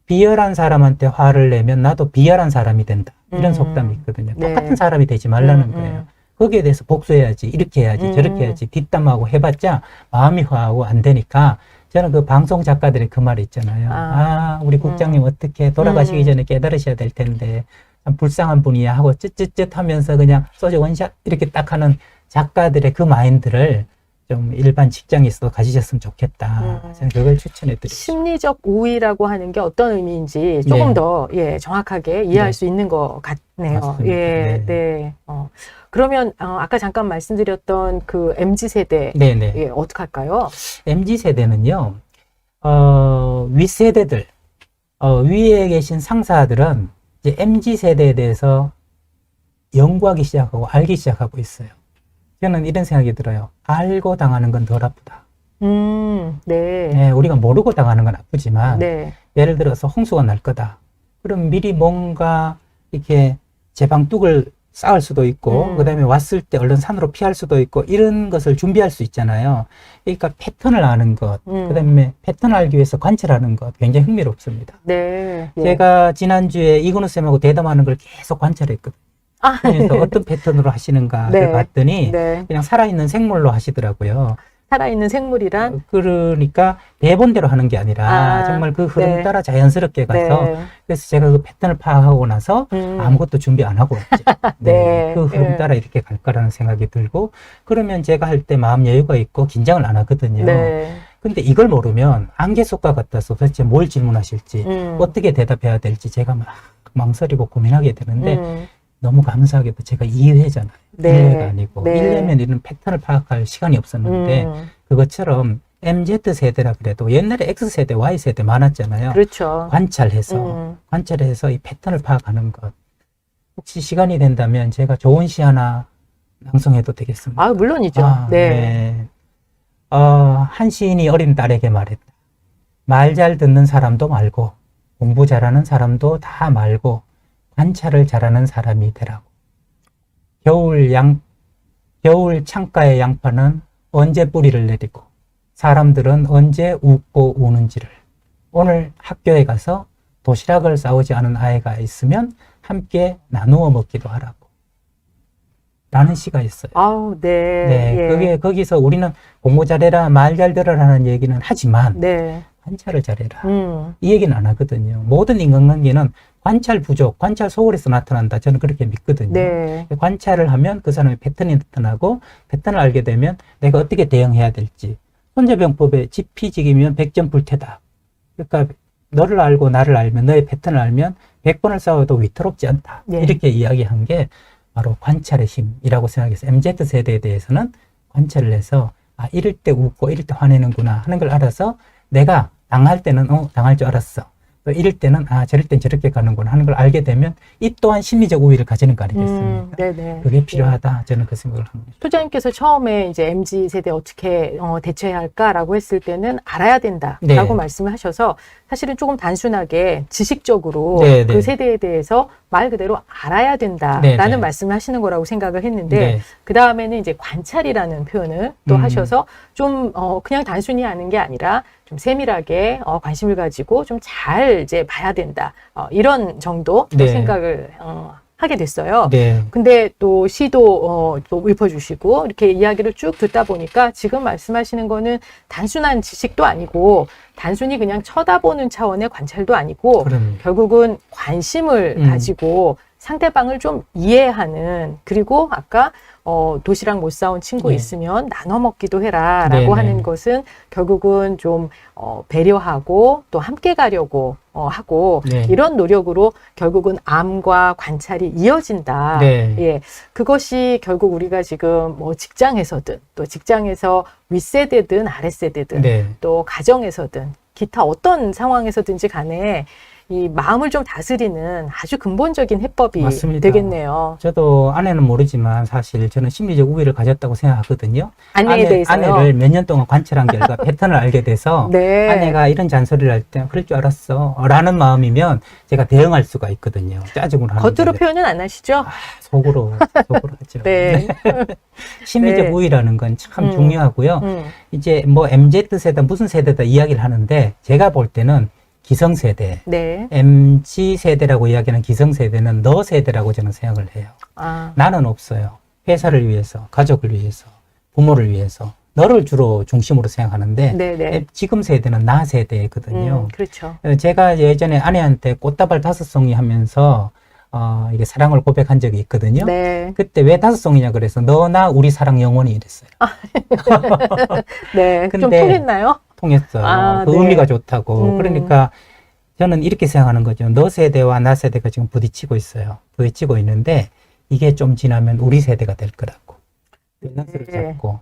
비열한 사람한테 화를 내면 나도 비열한 사람이 된다. 이런 속담이 있거든요. 네. 똑같은 사람이 되지 말라는 거예요. 거기에 대해서 복수해야지, 이렇게 해야지, 저렇게 해야지, 뒷담하고 해봤자 마음이 화하고 안 되니까 저는 그 방송 작가들의 그 말이 있잖아요. 우리 국장님 어떻게 돌아가시기 전에 깨달으셔야 될 텐데 참 불쌍한 분이야 하고 쯧쯧쯧 하면서 그냥 소주 원샷 이렇게 딱 하는 작가들의 그 마인드를 좀 일반 직장에서도 가지셨으면 좋겠다. 저는 그걸 추천해드리죠. 심리적 우위라고 하는 게 어떤 의미인지 조금 더 정확하게 이해할 수 있는 것 같네요. 맞습니다. 예, 네. 그러면 아까 잠깐 말씀드렸던 그 MZ 세대, 네네. 예, 어떻게 할까요? MZ 세대는요, 윗세대들, 위에 계신 상사들은 이제 MZ 세대에 대해서 연구하기 시작하고 알기 시작하고 있어요. 저는 이런 생각이 들어요. 알고 당하는 건 덜 아프다. 네. 네, 우리가 모르고 당하는 건 아프지만, 네. 예를 들어서 홍수가 날 거다. 그럼 미리 뭔가 이렇게 제방뚝을 쌓을 수도 있고, 그 다음에 왔을 때 얼른 산으로 피할 수도 있고, 이런 것을 준비할 수 있잖아요. 그러니까 패턴을 아는 것, 그 다음에 패턴을 알기 위해서 관찰하는 것, 굉장히 흥미롭습니다. 네. 예. 제가 지난주에 이근우 쌤하고 대담하는 걸 계속 관찰했거든요. 그래서 어떤 패턴으로 하시는가를 네. 봤더니 네. 그냥 살아있는 생물로 하시더라고요. 살아있는 생물이란? 그러니까 대본대로 하는 게 아니라 정말 그 흐름 네. 따라 자연스럽게 가서 네. 그래서 제가 그 패턴을 파악하고 나서 아무것도 준비 안 하고 왔죠. 네. 그 흐름 따라 이렇게 갈 거라는 생각이 들고 그러면 제가 할 때 마음 여유가 있고 긴장을 안 하거든요. 네. 근데 이걸 모르면 안개 속과 같아서 도대체 뭘 질문하실지 어떻게 대답해야 될지 제가 막 망설이고 고민하게 되는데 너무 감사하게도 제가 2회잖아요. 네. 1회가 아니고 네. 1회면 이런 패턴을 파악할 시간이 없었는데 그것처럼 MZ세대라 그래도 옛날에 X세대, Y세대 많았잖아요. 그렇죠. 관찰해서 이 패턴을 파악하는 것. 혹시 시간이 된다면 제가 좋은 시 하나 낭송해도 되겠습니다. 아, 물론이죠. 네. 한 시인이 어린 딸에게 말했다. 말 잘 듣는 사람도 말고 공부 잘하는 사람도 다 말고 관찰을 잘하는 사람이 되라고. 겨울 창가의 양파는 언제 뿌리를 내리고 사람들은 언제 웃고 우는지를 오늘 학교에 가서 도시락을 싸오지 않은 아이가 있으면 함께 나누어 먹기도 하라고 라는 시가 있어요. 아우, 네. 네, 예. 그게 거기서 우리는 공부 잘해라, 말 잘 들어라는 얘기는 하지만 네. 관찰을 잘해라. 음. 이 얘기는 안 하거든요. 모든 인간관계는 관찰 부족, 관찰 소홀에서 나타난다. 저는 그렇게 믿거든요. 네. 관찰을 하면 그 사람의 패턴이 나타나고 패턴을 알게 되면 내가 어떻게 대응해야 될지. 손자병법에 지피지기면 백전 불태다. 그러니까 너를 알고 나를 알면 너의 패턴을 알면 100번을 싸워도 위태롭지 않다. 네. 이렇게 이야기한 게 바로 관찰의 힘이라고 생각해서 MZ세대에 대해서는 관찰을 해서 아 이럴 때 웃고 이럴 때 화내는구나 하는 걸 알아서 내가 당할 때는 당할 줄 알았어. 또 이럴 때는 아 저럴 땐 저렇게 가는구나 하는 걸 알게 되면 이 또한 심리적 우위를 가지는 거 아니겠습니까? 네네. 그게 필요하다. 저는 그 생각을 합니다. 소장님께서 처음에 이제 MZ 세대 어떻게 대처해야 할까라고 했을 때는 알아야 된다라고 네. 말씀을 하셔서 사실은 조금 단순하게 지식적으로 네, 그 네. 세대에 대해서 말 그대로 알아야 된다라는 네, 네. 말씀을 하시는 거라고 생각을 했는데 네. 그 다음에는 이제 관찰이라는 표현을 또 하셔서 좀 그냥 단순히 아는 게 아니라 좀 세밀하게 관심을 가지고 좀 잘 이제 봐야 된다 이런 정도 네. 생각을 하게 됐어요. 네. 근데 또 시도 또 읊어주시고 이렇게 이야기를 쭉 듣다 보니까 지금 말씀하시는 거는 단순한 지식도 아니고 단순히 그냥 쳐다보는 차원의 관찰도 아니고 그럼 결국은 관심을 가지고 상대방을 좀 이해하는 그리고 아까 도시락 못 사온 친구 네. 있으면 나눠 먹기도 해라 네, 라고 네. 하는 것은 결국은 좀 배려하고 또 함께 가려고 하고 네. 이런 노력으로 결국은 암과 관찰이 이어진다. 네. 예, 그것이 결국 우리가 지금 뭐 직장에서든 또 직장에서 윗세대든 아랫세대든 네. 또 가정에서든 기타 어떤 상황에서든지 간에 이 마음을 좀 다스리는 아주 근본적인 해법이 맞습니다. 되겠네요. 저도 아내는 모르지만 사실 저는 심리적 우위를 가졌다고 생각하거든요. 아내에 대해서요. 아내를 몇 년 동안 관찰한 결과 패턴을 알게 돼서 네. 아내가 이런 잔소리를 할 때 그럴 줄 알았어 라는 마음이면 제가 대응할 수가 있거든요. 짜증을 하는 겉으로 표현은 안 하시죠? 속으로 하죠. 네. 심리적 네. 우위라는 건 참 중요하고요. 이제 뭐 MZ세대 무슨 세대다 이야기를 하는데 제가 볼 때는 기성세대, 네. MZ세대라고 이야기하는 기성세대는 너 세대라고 저는 생각을 해요. 아, 나는 없어요. 회사를 위해서, 가족을 위해서, 부모를 위해서 너를 주로 중심으로 생각하는데 네네. 지금 세대는 나 세대거든요. 그렇죠. 제가 예전에 아내한테 꽃다발 5송이 하면서 이게 사랑을 고백한 적이 있거든요. 네. 그때 왜 5송이냐 그래서 너, 나, 우리 사랑 영원히 이랬어요. 네. 좀 근데 통했나요? 통했어요. 아, 그 네. 의미가 좋다고. 그러니까 저는 이렇게 생각하는 거죠. 너 세대와 나 세대가 지금 부딪히고 있어요. 부딪히고 있는데 이게 좀 지나면 우리 세대가 될 거라고. 밸런스를 네. 잡고.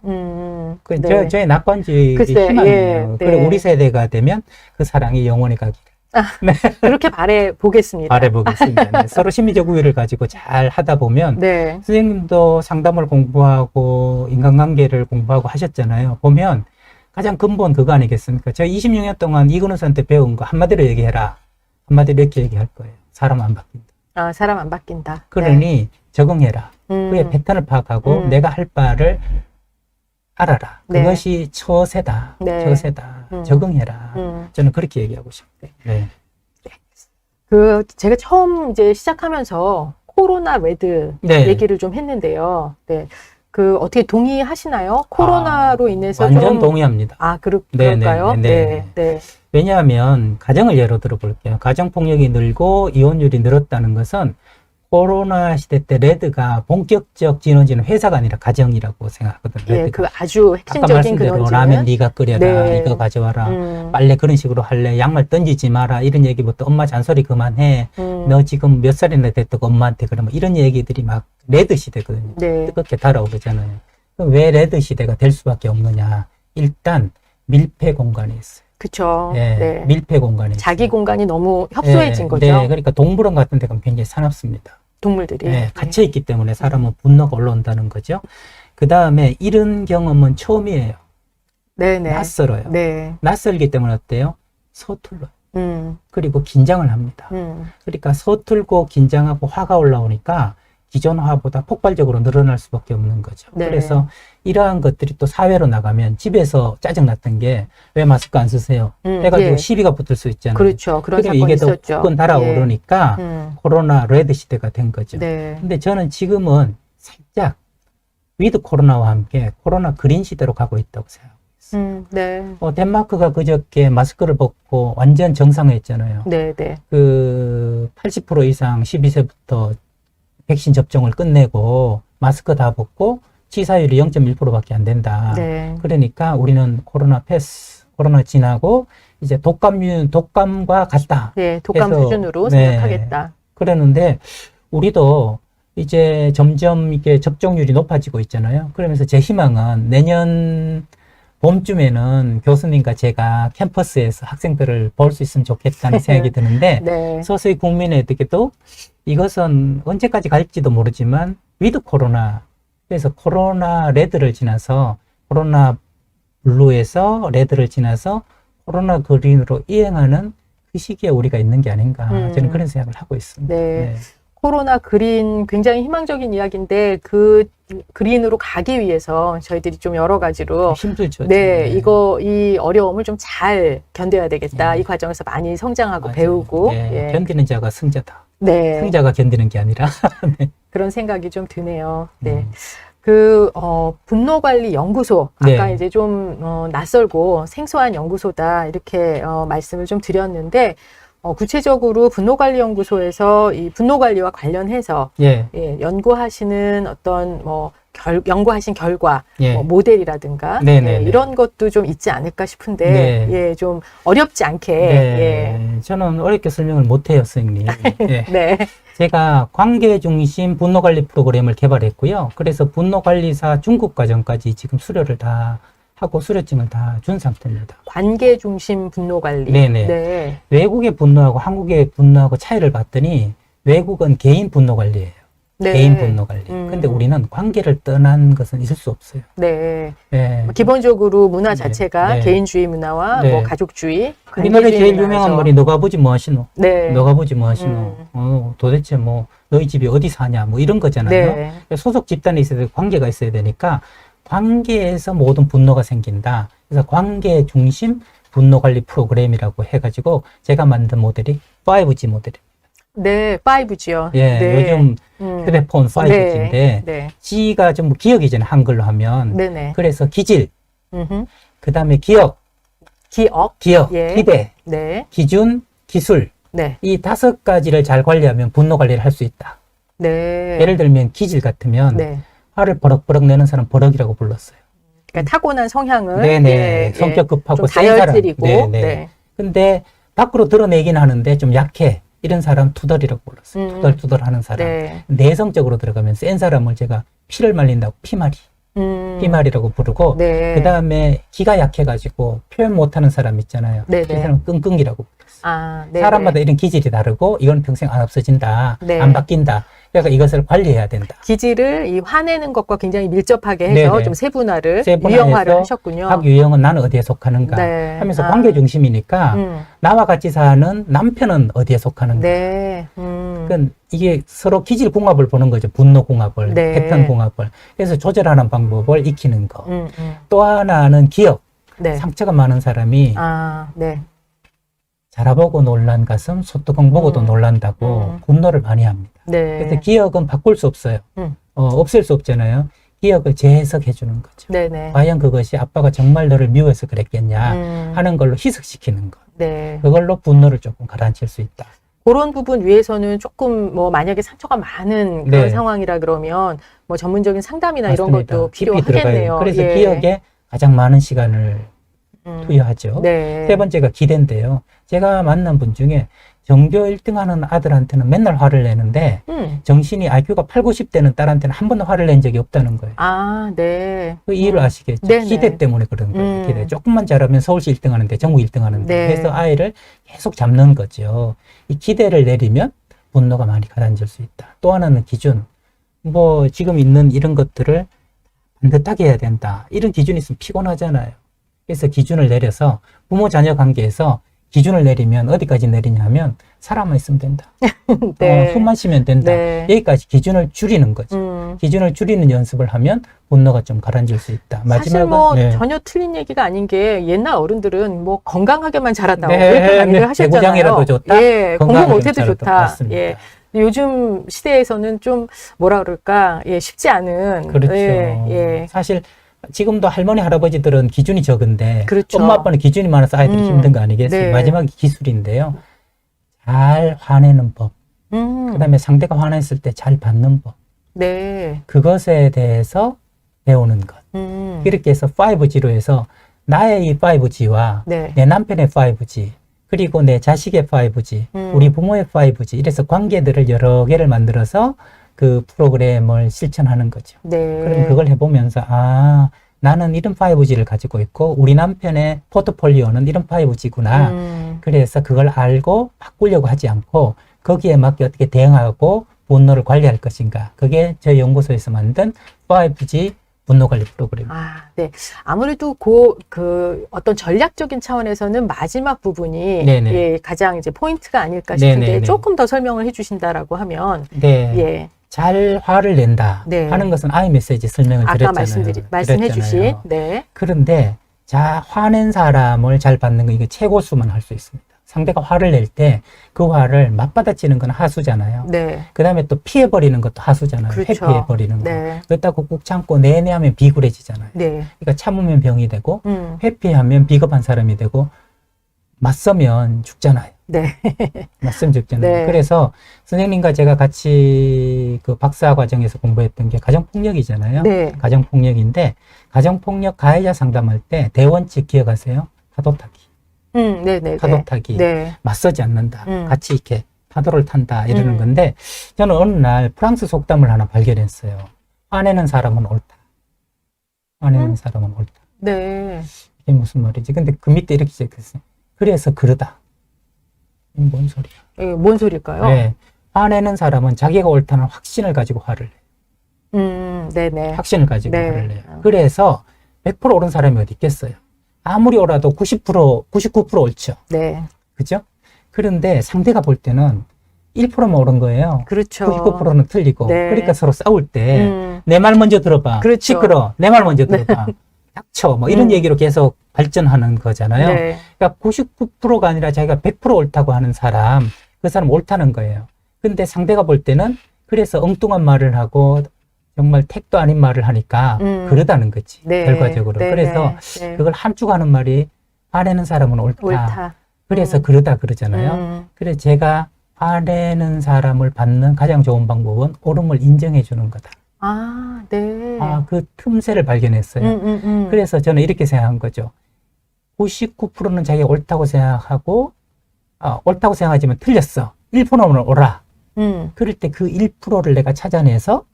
그 네. 저의 낙관주의 글쎄, 희망이에요. 예, 그리고 네. 우리 세대가 되면 그 사랑이 영원히 가기를 그렇게 바래 보겠습니다. 바라보겠습니다. 네. 서로 심리적 우위를 가지고 잘 하다 보면 네. 선생님도 상담을 공부하고 인간관계를 공부하고 하셨잖아요. 보면 가장 근본 그거 아니겠습니까? 제가 26년 동안 이근우 선한테 배운 거 한마디로 얘기해라. 한마디로 이렇게 얘기할 거예요. 사람 안 바뀐다. 아, 사람 안 바뀐다. 그러니 적응해라. 네. 그의 패턴을 파악하고 내가 할 바를 알아라. 네. 그것이 처세다. 네. 처세다. 적응해라. 저는 그렇게 얘기하고 싶어요. 네. 제가 처음 이제 시작하면서 코로나 레드 네. 얘기를 좀 했는데요. 네. 어떻게 동의하시나요? 코로나로 인해서 완전 좀 동의합니다. 그럴까요? 네, 네, 네. 왜냐하면 가정을 예로 들어볼게요. 가정폭력이 늘고 이혼율이 늘었다는 것은 코로나 시대 때 레드가 본격적 진원지는 회사가 아니라 가정이라고 생각하거든요. 예, 그 아주 아까 핵심적인 말씀대로 근원지는 라면 네가 끓여라, 네. 이거 가져와라, 음. 빨래 그런 식으로 할래, 양말 던지지 마라 이런 얘기부터 엄마 잔소리 그만해, 음. 너 지금 몇 살이나 됐다고 엄마한테 그러면 이런 얘기들이 막 레드 시대거든요. 네. 뜨겁게 달아오르잖아요. 그럼 왜 레드 시대가 될 수밖에 없느냐? 일단 밀폐 공간에 있어요. 그쵸. 예, 네. 밀폐 공간에 자기 있어요. 공간이 너무 협소해진 예, 거죠. 네, 그러니까 동물원 같은 데 가면 굉장히 사납습니다. 동물들이. 네, 갇혀 있기 때문에 사람은 분노가 올라온다는 거죠. 그 다음에 이런 경험은 처음이에요. 네네. 낯설어요. 네. 낯설기 때문에 어때요? 서툴러요. 음. 그리고 긴장을 합니다. 음. 그러니까 서툴고 긴장하고 화가 올라오니까 기존화보다 폭발적으로 늘어날 수밖에 없는 거죠. 네. 그래서 이러한 것들이 또 사회로 나가면 집에서 짜증났던 게 왜 마스크 안 쓰세요? 해가지고 예. 시비가 붙을 수 있잖아요. 그렇죠. 그런 그러면 사건이 이게 더 있었죠. 후끈 달아오르니까 코로나 레드 시대가 된 거죠. 네. 근데 저는 지금은 살짝 위드 코로나와 함께 코로나 그린 시대로 가고 있다고 생각해요. 네. 덴마크가 그저께 마스크를 벗고 완전 정상화했잖아요. 네, 네. 그 80% 이상 12세부터 백신 접종을 끝내고 마스크 다 벗고 치사율이 0.1%밖에 안 된다. 네. 그러니까 우리는 코로나 패스, 코로나 지나고 이제 독감과 같다. 네, 독감 해서, 수준으로 네. 생각하겠다. 그러는데 우리도 이제 점점 이게 접종률이 높아지고 있잖아요. 그러면서 제 희망은 내년 봄쯤에는 교수님과 제가 캠퍼스에서 학생들을 볼 수 있으면 좋겠다는 생각이 드는데 네. 서서히 국민에게도 이것은 언제까지 갈지도 모르지만 위드 코로나, 그래서 코로나 레드를 지나서 코로나 블루에서 레드를 지나서 코로나 그린으로 이행하는 그 시기에 우리가 있는 게 아닌가, 저는 그런 생각을 하고 있습니다. 네. 코로나 그린 굉장히 희망적인 이야기인데 그 그린으로 가기 위해서 저희들이 좀 여러 가지로 힘들죠. 네, 이 어려움을 좀 잘 견뎌야 되겠다. 이 과정에서 많이 성장하고 맞아요. 배우고 네. 예. 견디는 자가 승자다. 네. 승자가 견디는 게 아니라. 그런 생각이 좀 드네요. 네. 분노관리연구소. 아까 네. 이제 좀, 낯설고 생소한 연구소다. 이렇게, 말씀을 좀 드렸는데, 구체적으로 분노관리연구소에서 이 분노관리와 관련해서, 예. 예, 연구하시는 어떤, 연구하신 결과, 예. 모델이라든가, 네네네. 예, 이런 것도 좀 있지 않을까 싶은데, 네. 예, 좀 어렵지 않게, 네. 저는 어렵게 설명을 못해요, 선생님. 예. 예. 네. 제가 관계 중심 분노관리 프로그램을 개발했고요. 그래서 분노관리사 중급 과정까지 지금 수료를 다 하고 수료증을 다 준 상태입니다. 관계 중심 분노관리. 네네. 네. 외국의 분노하고 한국의 분노하고 차이를 봤더니 외국은 개인 분노관리예요. 네. 개인 분노관리. 근데 우리는 관계를 떠난 것은 있을 수 없어요. 네. 예. 기본적으로 문화 네. 자체가 네. 개인주의 문화와 네. 뭐 가족주의, 우리나라에 관계주의 제일 문화에서. 유명한 말이 너가 아버지 뭐 하시노? 네. 너가 아버지 뭐 하시노? 도대체 뭐 너희 집이 어디 사냐? 뭐 이런 거잖아요. 네. 소속 집단이 있어야 되고 관계가 있어야 되니까 관계에서 모든 분노가 생긴다. 그래서 관계 중심 분노 관리 프로그램이라고 해가지고 제가 만든 모델이 5G 모델입니다. 네, 5G요. 예, 네. 요즘 휴대폰 5G인데 네. 네. G가 전부 기억이잖아요. 한글로 하면. 네네. 그래서 기질, 음흠. 그 다음에 기억, 기억. 예. 기대, 네. 기준, 기술. 네. 이 5가지를 잘 관리하면 분노 관리를 할 수 있다. 네. 예를 들면 기질 같으면 네. 화를 버럭버럭 내는 사람 버럭이라고 불렀어요. 그러니까 타고난 성향을 네네. 예, 성격 급하고 좀 센 사람. 다혈질이고 네네. 네. 근데 밖으로 드러내긴 하는데 좀 약해. 이런 사람 투덜이라고 불렀어요. 투덜투덜 하는 사람. 네. 내성적으로 들어가면 센 사람을 제가 피를 말린다고 피말이. 피말이라고 부르고 네. 그 다음에 기가 약해가지고 표현 못하는 사람 있잖아요. 네네. 그 사람 끙끙이라고 불렀어요. 아, 네. 사람마다 이런 기질이 다르고 이건 평생 안 없어진다. 네. 안 바뀐다. 그러니까 이것을 관리해야 된다. 기질을 이 화내는 것과 굉장히 밀접하게 해서 네네. 좀 세분화를 세분화해서 유형화를 하셨군요. 각 유형은 나는 어디에 속하는가 네. 하면서 아. 관계 중심이니까 나와 같이 사는 남편은 어디에 속하는가. 네. 그러니까 이게 서로 기질 궁합을 보는 거죠. 분노 궁합을, 네. 패턴 궁합을. 그래서 조절하는 방법을 익히는 거. 음. 또 하나는 기억. 네. 상처가 많은 사람이 아, 네. 자라보고 놀란 가슴, 소뚜껑 보고도 놀란다고 분노를 많이 합니다. 네. 그래서 기억은 바꿀 수 없어요. 없앨 수 없잖아요. 기억을 재해석해 주는 거죠. 네네. 과연 그것이 아빠가 정말 너를 미워해서 그랬겠냐 하는 걸로 희석시키는 거. 네. 그걸로 분노를 조금 가라앉힐 수 있다. 그런 부분 위해서는 조금 뭐 만약에 상처가 많은 그런 네. 상황이라 그러면 뭐 전문적인 상담이나 맞습니다. 이런 것도 깊이 들어가요. 필요하겠네요. 그래서 예. 기억에 가장 많은 시간을 투여하죠. 네. 세 번째가 기대인데요. 제가 만난 분 중에 전교 1등 하는 아들한테는 맨날 화를 내는데 정신이 IQ가 8, 90대는 딸한테는 한 번도 화를 낸 적이 없다는 거예요. 아, 네. 그 이유를 아시겠죠? 네네. 기대 때문에 그런 거예요. 기대. 조금만 잘하면 서울시 1등 하는데 전국 1등 하는데 네. 그래서 아이를 계속 잡는 거죠. 이 기대를 내리면 분노가 많이 가라앉을 수 있다. 또 하나는 기준. 뭐 지금 있는 이런 것들을 반듯하게 해야 된다. 이런 기준이 있으면 피곤하잖아요. 그래서 기준을 내려서 부모 자녀 관계에서 기준을 내리면 어디까지 내리냐면 사람만 있으면 된다. 네. 숨만 쉬면 된다. 네. 여기까지 기준을 줄이는 거죠. 기준을 줄이는 연습을 하면 분노가 좀 가라앉을 수 있다. 사실 뭐 네. 전혀 틀린 얘기가 아닌 게 옛날 어른들은 뭐 건강하게만 자랐다고 네, 그렇게 많이들 네. 하셨잖아요. 대구장이라도 좋다. 예, 공부 건강하게 못해도 자라도 좋다. 맞습니다. 예. 요즘 시대에서는 좀 뭐라 그럴까, 예, 쉽지 않은. 그렇죠. 예, 예. 사실 지금도 할머니 할아버지들은 기준이 적은데 그렇죠. 엄마 아빠는 기준이 많아서 아이들이 힘든 거 아니겠어요? 네. 마지막에 기술인데요. 잘 화내는 법. 그다음에 상대가 화냈을 때 잘 받는 법. 네. 그것에 대해서 배우는 것. 이렇게 해서 5G로 해서 나의 이 5G와 네. 내 남편의 5G 그리고 내 자식의 5G 우리 부모의 5G 이래서 관계들을 여러 개를 만들어서 그 프로그램을 실천하는 거죠. 네. 그럼 그걸 해보면서 아 나는 이런 5G를 가지고 있고 우리 남편의 포트폴리오는 이런 5G구나. 그래서 그걸 알고 바꾸려고 하지 않고 거기에 맞게 어떻게 대응하고 분노를 관리할 것인가. 그게 저희 연구소에서 만든 5G 분노관리 프로그램입니다. 아, 네. 아무래도 그 어떤 전략적인 차원에서는 마지막 부분이 네네. 예, 가장 이제 포인트가 아닐까 싶은데 네네네. 조금 더 설명을 해주신다라고 하면 네. 예. 잘 화를 낸다 네. 하는 것은 아이메시지 설명을 아까 드렸잖아요. 말씀해 주신 드렸잖아요. 네. 그런데 화낸 사람을 잘 받는 거 이게 최고수만 할 수 있습니다. 상대가 화를 낼 때 그 화를 맞받아치는 건 하수잖아요. 네. 그 다음에 또 피해버리는 것도 하수잖아요. 그렇죠. 회피해버리는 거. 네. 그렇다고 꾹 참고 내내 하면 비굴해지잖아요. 네. 그러니까 참으면 병이 되고 회피하면 비겁한 사람이 되고 맞서면 죽잖아요. 네. 맞서면 죽잖아요. 네. 그래서 선생님과 제가 같이 그 박사 과정에서 공부했던 게 가정폭력이잖아요. 네. 가정폭력인데 가정폭력 가해자 상담할 때 대원칙 기억하세요? 파도 타기. 네네. 파도 타기. 네. 맞서지 않는다. 음. 같이 이렇게 파도를 탄다. 이러는 건데 저는 어느 날 프랑스 속담을 하나 발견했어요. 화내는 사람은 옳다. 화내는 사람은 옳다. 네. 이게 무슨 말이지? 근데 그 밑에 이렇게 적혔어요. 그래서 그러다. 이게 뭔 소리야? 예, 뭔 소리일까요? 네. 화내는 사람은 자기가 옳다는 확신을 가지고 화를 내요. 네네. 확신을 가지고 네. 화를 내요. 그래서 100% 옳은 사람이 어디 있겠어요? 아무리 옳아도 90%, 99% 옳죠. 네. 그죠? 그런데 상대가 볼 때는 1%만 옳은 거예요. 그렇죠. 99%는 틀리고. 네. 그러니까 서로 싸울 때 내 음. 말 먼저 들어봐. 그렇죠. 시끄러. 내 말 먼저 들어봐. 닥쳐. 뭐 이런 얘기로 계속 발전하는 거잖아요. 네. 그러니까 99%가 아니라 자기가 100% 옳다고 하는 사람, 그 사람 옳다는 거예요. 근데 상대가 볼 때는 그래서 엉뚱한 말을 하고 정말 택도 아닌 말을 하니까 그러다는 거지. 네. 결과적으로. 네. 그래서 네. 그걸 한쪽 하는 말이 화내는 사람은 옳다. 옳다. 그래서 그러다 그러잖아요. 그래서 제가 화내는 사람을 받는 가장 좋은 방법은 옳음을 인정해 주는 거다. 아, 네. 그 틈새를 발견했어요. 그래서 저는 이렇게 생각한 거죠. 99%는 자기가 옳다고 생각하고, 옳다고 생각하지만 틀렸어. 1%는 옳아. 그럴 때 그 1%를 내가 찾아내서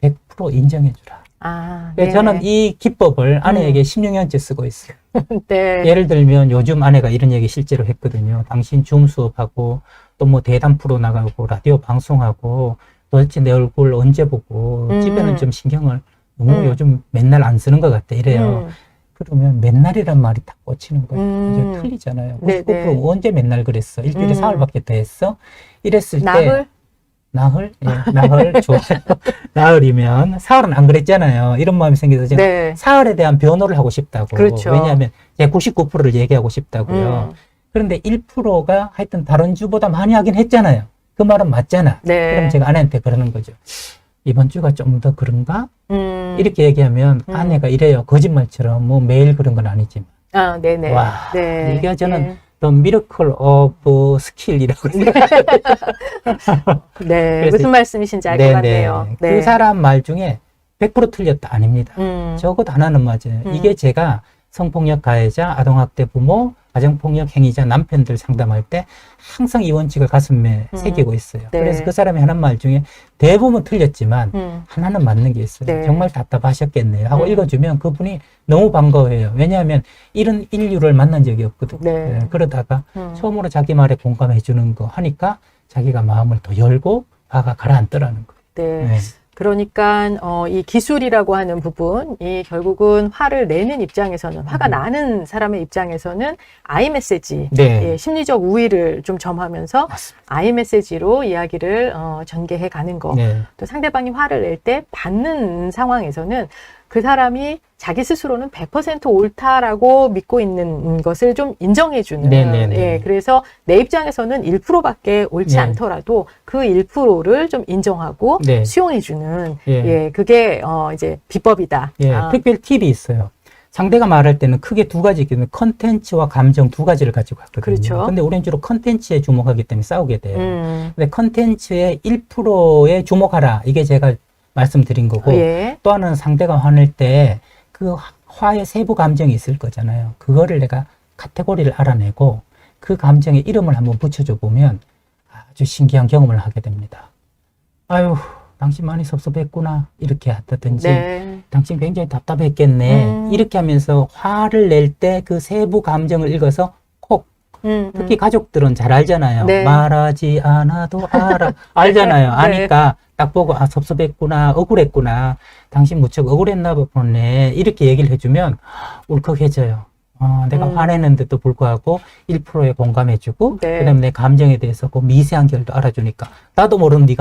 100% 인정해 주라. 아, 그래서 네. 저는 이 기법을 아내에게 16년째 쓰고 있어요. 네. 예를 들면 요즘 아내가 이런 얘기 실제로 했거든요. 당신 줌 수업하고 또 뭐 대담 프로 나가고 라디오 방송하고 도대체 내 얼굴 언제 보고 집에는 좀 신경을 너무 요즘 맨날 안 쓰는 것 같아 이래요. 그러면 맨날이란 말이 딱 꽂히는 거예요. 이제 틀리잖아요. 99% 네네. 언제 맨날 그랬어? 일주일에 사흘밖에 더 했어? 이랬을 나흘? 때 나흘? 예, 나흘 좋아요. 나흘이면 사흘은 안 그랬잖아요. 이런 마음이 생겨서 제가 네. 사흘에 대한 변호를 하고 싶다고. 그렇죠. 왜냐하면 제가 99%를 얘기하고 싶다고요. 그런데 1%가 하여튼 다른 주보다 많이 하긴 했잖아요. 그 말은 맞잖아. 네. 그럼 제가 아내한테 그러는 거죠. 이번 주가 좀 더 그런가? 이렇게 얘기하면 아내가 이래요. 거짓말처럼 뭐 매일 그런 건 아니지만. 아, 네네. 와, 네. 이게 저는 네. The Miracle of Skill이라고 생각해요. 네. 그래서- 무슨 말씀이신지 알 것 같네요. 네. 그 사람 말 중에 100% 틀렸다. 아닙니다. 적어도 하나는 맞아요. 이게 제가 성폭력 가해자, 아동학대 부모, 가정폭력 행위자 남편들 상담할 때 항상 이 원칙을 가슴에 새기고 있어요. 네. 그래서 그 사람이 하는 말 중에 대부분 틀렸지만 하나는 맞는 게 있어요. 네. 정말 답답하셨겠네요 하고 읽어주면 그분이 너무 반가워해요. 왜냐하면 이런 인류를 만난 적이 없거든요. 네. 그러다가 처음으로 자기 말에 공감해 주는 거 하니까 자기가 마음을 더 열고 화가 가라앉더라는 거예요. 네. 네. 그러니까 이 기술이라고 하는 부분이 결국은 화를 내는 입장에서는 화가 나는 사람의 입장에서는 아이 메시지, 네. 예, 심리적 우위를 좀 점하면서 맞습니다. 아이 메시지로 이야기를 전개해 가는 거. 네. 또 상대방이 화를 낼 때 받는 상황에서는 그 사람이 자기 스스로는 100% 옳다라고 믿고 있는 것을 좀 인정해주는. 네네네. 예, 그래서 내 입장에서는 1%밖에 옳지 네. 않더라도 그 1%를 좀 인정하고 네. 수용해주는. 예. 예, 그게 이제 비법이다. 예, 아, 특별 팁이 있어요. 상대가 말할 때는 크게 두 가지 있거든요. 컨텐츠와 감정 두 가지를 가지고 왔거든요. 그렇죠. 근데 우리는 주로 컨텐츠에 주목하기 때문에 싸우게 돼요. 근데 컨텐츠의 1%에 주목하라. 이게 제가 말씀드린 거고, 예. 또 하나는 상대가 화낼 때 그 화의 세부 감정이 있을 거잖아요. 그거를 내가 카테고리를 알아내고 그 감정에 이름을 한번 붙여줘 보면 아주 신기한 경험을 하게 됩니다. 아유, 당신 많이 섭섭했구나. 이렇게 한다든지, 네. 당신 굉장히 답답했겠네. 이렇게 하면서 화를 낼 때 그 세부 감정을 읽어서 콕. 특히 가족들은 잘 알잖아요. 네. 말하지 않아도 알잖아요. 네. 아니까 딱 보고 섭섭했구나, 억울했구나. 당신 무척 억울했나 보네. 이렇게 얘기를 해주면 울컥해져요. 내가 화내는데도 불구하고 1%에 공감해주고, 네. 그다음에 내 감정에 대해서 그 미세한 결도 알아주니까, 나도 모르는 내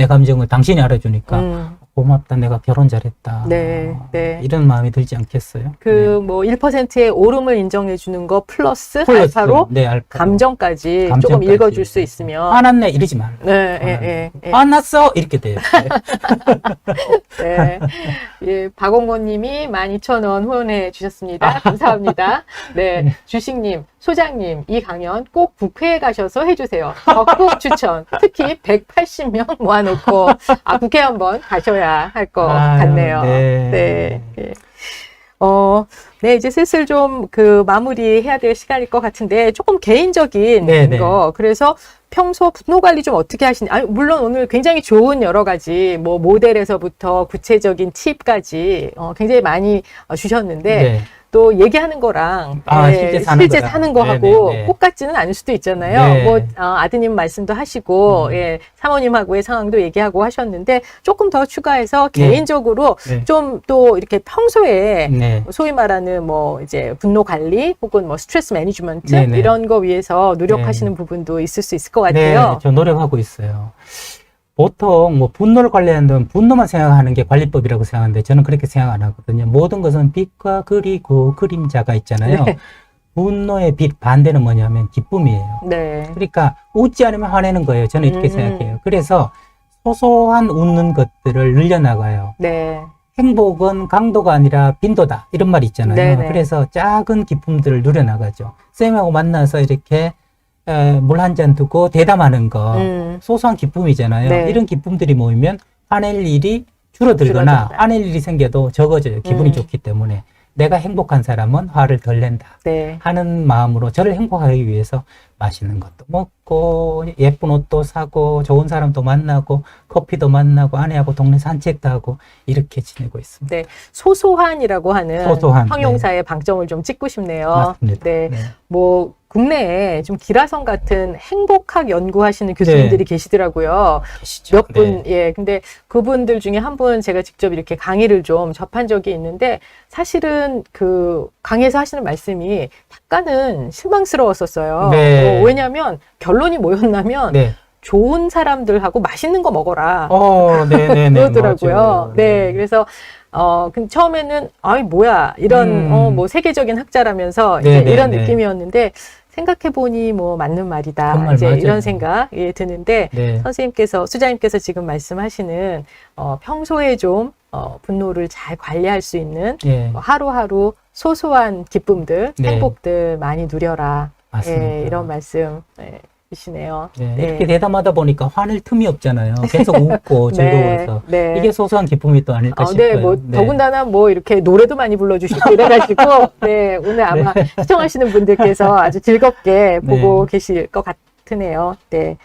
감정을 당신이 알아주니까 고맙다, 내가 결혼 잘했다. 네, 네. 이런 마음이 들지 않겠어요? 그 뭐 1%의 오름을 인정해 주는 거 플러스 알파로 네, 알파로. 감정까지 조금 감정까지. 읽어줄 수 있으면 화났네 이러지 말라. 네, 예, 예. 화났어 이렇게 돼요. 네. 예, 박원곤님이 12,000원 후원해 주셨습니다. 감사합니다. 네, 주식님, 소장님, 이 강연 꼭 국회에 가셔서 해주세요. 적극 추천. 특히 180명 모아놓고 국회 한번 가셔야 할 것 같네요. 네. 네. 예. 네, 이제 슬슬 좀 마무리해야 될 시간일 것 같은데, 조금 개인적인 네네. 거. 그래서 평소 분노 관리 좀 어떻게 하시는지, 물론 오늘 굉장히 좋은 여러 가지, 뭐, 모델에서부터 구체적인 팁까지, 굉장히 많이 주셨는데, 네. 또 얘기하는 거랑 실제 사는 거하고 네네네. 똑같지는 않을 수도 있잖아요. 네. 뭐 아드님 말씀도 하시고 예, 사모님하고의 상황도 얘기하고 하셨는데 조금 더 추가해서 네. 개인적으로 네. 좀 또 이렇게 평소에 네. 소위 말하는 뭐 이제 분노 관리 혹은 뭐 스트레스 매니지먼트 네네. 이런 거 위해서 노력하시는 부분도 있을 수 있을 것 같아요. 네, 저 노력하고 있어요. 보통 뭐 분노를 관리하는 분노만 생각하는 게 관리법이라고 생각하는데 저는 그렇게 생각 안 하거든요. 모든 것은 빛과 그리고 그림자가 있잖아요. 네. 분노의 빛 반대는 뭐냐면 기쁨이에요. 네. 그러니까 웃지 않으면 화내는 거예요. 저는 이렇게 생각해요. 그래서 소소한 웃는 것들을 늘려나가요. 네. 행복은 강도가 아니라 빈도다. 이런 말이 있잖아요. 네네. 그래서 작은 기쁨들을 누려나가죠. 쌤하고 만나서 이렇게 물 한 잔 두고 대담하는 거 소소한 기쁨이잖아요. 네. 이런 기쁨들이 모이면 화낼 일이 줄어들거나 줄어든다. 화낼 일이 생겨도 적어져요. 기분이 좋기 때문에. 내가 행복한 사람은 화를 덜 낸다 네. 하는 마음으로 저를 행복하기 위해서 맛있는 것도 먹고 예쁜 옷도 사고 좋은 사람도 만나고 커피도 만나고 아내하고 동네 산책도 하고 이렇게 지내고 있습니다. 네. 소소한이라고 하는 소소한, 형용사의 방점을 좀 찍고 싶네요. 맞습니다. 네. 네. 뭐 국내에 좀 기라성 같은 행복학 연구하시는 교수님들이 계시더라고요. 계시죠? 몇 분, 네. 예. 근데 그분들 중에 한 분 제가 직접 이렇게 강의를 좀 접한 적이 있는데 사실은 그 강의에서 하시는 말씀이 약간은 실망스러웠었어요. 네. 왜냐하면 결론이 뭐였냐면 네. 좋은 사람들하고 맛있는 거 먹어라. 네네네. 그러더라고요. 맞아요. 네, 그래서 근데 처음에는 뭐야 이런 뭐 세계적인 학자라면서 이제 네네네. 이런 느낌이었는데 생각해 보니 뭐 맞는 말이다. 정말 이제 맞아요. 이런 생각이 드는데 네. 수장님께서 지금 말씀하시는 평소에 좀 분노를 잘 관리할 수 있는 예. 하루하루 소소한 기쁨들, 네. 행복들 많이 누려라. 맞습니다. 예, 이런 말씀. 이시네요. 네. 네. 이렇게 대담하다 보니까 화낼 틈이 없잖아요. 계속 웃고 즐거워서. 네. 이게 소소한 기쁨이 또 아닐까 싶어요. 네, 뭐 더군다나 뭐 이렇게 노래도 많이 불러주시고 이래가지고 네, 오늘 아마 시청하시는 분들께서 아주 즐겁게 보고 계실 것 같으네요. 네.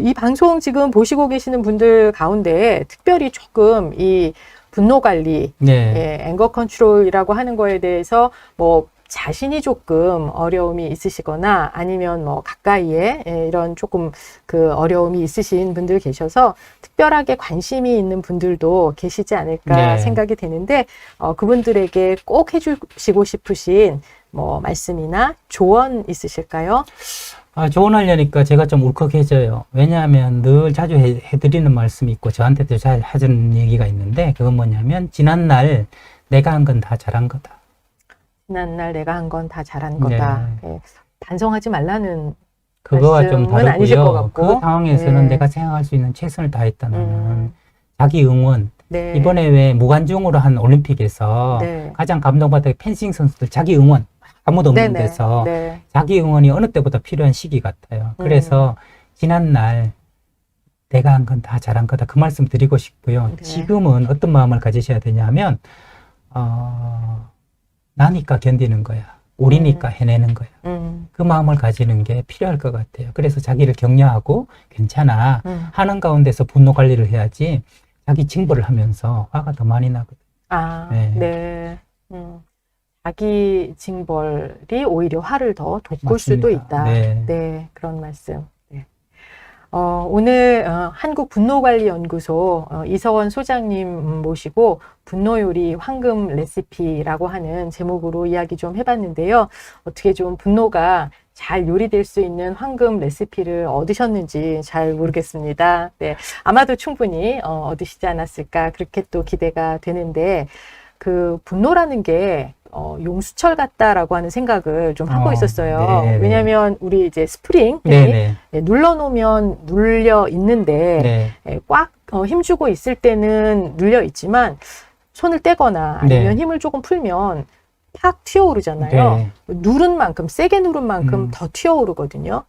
이 방송 지금 보시고 계시는 분들 가운데 특별히 조금 이 분노 관리, 네. 앵거 컨트롤이라고 하는 거에 대해서 뭐 자신이 조금 어려움이 있으시거나 아니면 뭐 가까이에 이런 조금 그 어려움이 있으신 분들 계셔서 특별하게 관심이 있는 분들도 계시지 않을까 네. 생각이 되는데 그분들에게 꼭 해주시고 싶으신 뭐 말씀이나 조언 있으실까요? 조언하려니까 제가 좀 울컥해져요. 왜냐하면 늘 자주 해드리는 말씀이 있고 저한테도 잘 하는 얘기가 있는데 그건 뭐냐면 지난날 내가 한 건 다 잘한 거다. 지난날 내가 한 건 다 잘한 거다. 네. 반성하지 말라는 그거와 좀 말씀은 아니실 것 다르고요. 같고. 그 상황에서는 네. 내가 생각할 수 있는 최선을 다했다는 자기 응원. 네. 이번에 왜 무관중으로 한 올림픽에서 네. 가장 감동받은 게 펜싱 선수들 자기 응원. 아무도 없는 네네. 데서 네. 자기 응원이 어느 때보다 필요한 시기 같아요. 그래서 지난날 내가 한 건 다 잘한 거다. 그 말씀 드리고 싶고요. 네. 지금은 어떤 마음을 가지셔야 되냐면 나니까 견디는 거야. 우리니까 해내는 거야. 그 마음을 가지는 게 필요할 것 같아요. 그래서 자기를 격려하고 괜찮아 하는 가운데서 분노 관리를 해야지 자기 징벌을 하면서 화가 더 많이 나거든요. 네. 네. 자기 징벌이 오히려 화를 더 돋굴 맞습니다. 수도 있다. 네. 네, 그런 말씀. 네. 오늘 한국분노관리연구소 이서원 소장님 모시고 분노요리 황금 레시피라고 하는 제목으로 이야기 좀 해봤는데요. 어떻게 좀 분노가 잘 요리될 수 있는 황금 레시피를 얻으셨는지 잘 모르겠습니다. 네, 아마도 충분히 얻으시지 않았을까 그렇게 또 기대가 되는데 그 분노라는 게 용수철 같다라고 하는 생각을 좀 하고 있었어요. 네네. 왜냐하면 우리 이제 스프링 네네. 눌러놓으면 눌려 있는데 네. 꽉 힘주고 있을 때는 눌려 있지만 손을 떼거나 아니면 네. 힘을 조금 풀면 팍 튀어오르잖아요. 네. 누른 만큼 세게 누른 만큼 더 튀어오르거든요.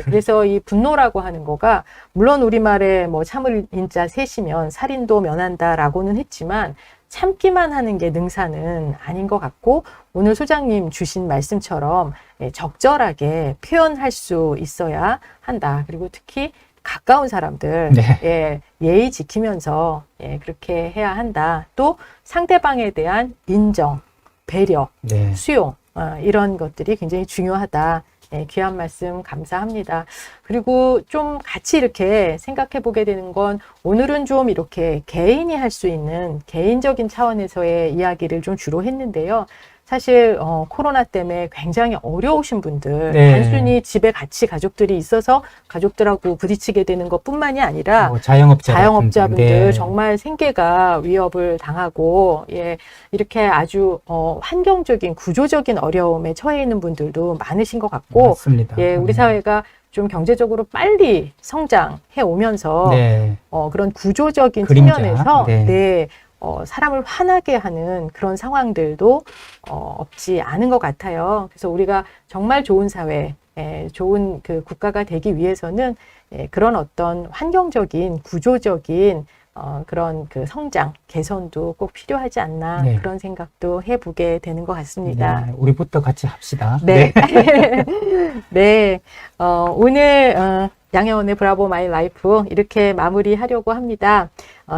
그래서 이 분노라고 하는 거가 물론 우리말에 뭐 참을 인자 셋이면 살인도 면한다라고는 했지만 참기만 하는 게 능사는 아닌 것 같고 오늘 소장님 주신 말씀처럼 적절하게 표현할 수 있어야 한다. 그리고 특히 가까운 사람들 네. 예의 지키면서 그렇게 해야 한다. 또 상대방에 대한 인정, 배려, 네. 수용 이런 것들이 굉장히 중요하다. 귀한 말씀 감사합니다. 그리고 좀 같이 이렇게 생각해 보게 되는 건 오늘은 좀 이렇게 개인이 할 수 있는 개인적인 차원에서의 이야기를 좀 주로 했는데요. 사실 코로나 때문에 굉장히 어려우신 분들 네. 단순히 집에 같이 가족들이 있어서 가족들하고 부딪히게 되는 것뿐만이 아니라 자영업자분들 네. 정말 생계가 위협을 당하고 이렇게 아주 환경적인 구조적인 어려움에 처해 있는 분들도 많으신 것 같고 맞습니다. 우리 사회가 좀 경제적으로 빨리 성장해 오면서 그런 구조적인 측면에서 사람을 화나게 하는 그런 상황들도 없지 않은 것 같아요. 그래서 우리가 정말 좋은 사회, 좋은 그 국가가 되기 위해서는 그런 어떤 환경적인, 구조적인 그런 그 성장, 개선도 꼭 필요하지 않나 그런 생각도 해보게 되는 것 같습니다. 네, 우리부터 같이 합시다. 네. 네. 오늘 양혜원의 브라보 마이 라이프 이렇게 마무리하려고 합니다.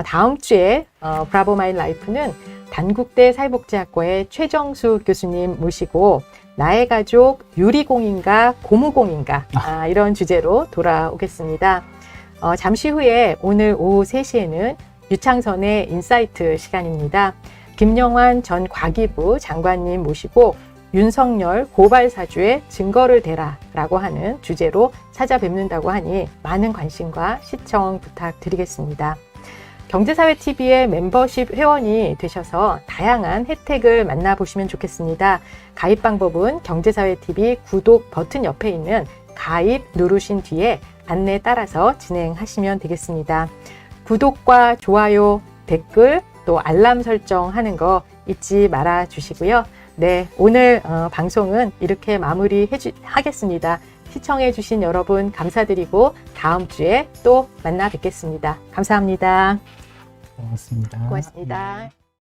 다음 주에 브라보 마이 라이프는 단국대 사회복지학과의 최정수 교수님 모시고 나의 가족 유리공인가 고무공인가 이런 주제로 돌아오겠습니다. 잠시 후에 오늘 오후 3시에는 유창선의 인사이트 시간입니다. 김영환 전 과기부 장관님 모시고 윤석열 고발사주의 증거를 대라라고 하는 주제로 찾아뵙는다고 하니 많은 관심과 시청 부탁드리겠습니다. 경제사회TV의 멤버십 회원이 되셔서 다양한 혜택을 만나보시면 좋겠습니다. 가입 방법은 경제사회TV 구독 버튼 옆에 있는 가입 누르신 뒤에 안내 따라서 진행하시면 되겠습니다. 구독과 좋아요, 댓글, 또 알람 설정하는 거 잊지 말아 주시고요. 네, 오늘 방송은 이렇게 마무리하겠습니다. 시청해주신 여러분 감사드리고 다음 주에 또 만나 뵙겠습니다. 감사합니다. 고맙습니다. 고맙습니다.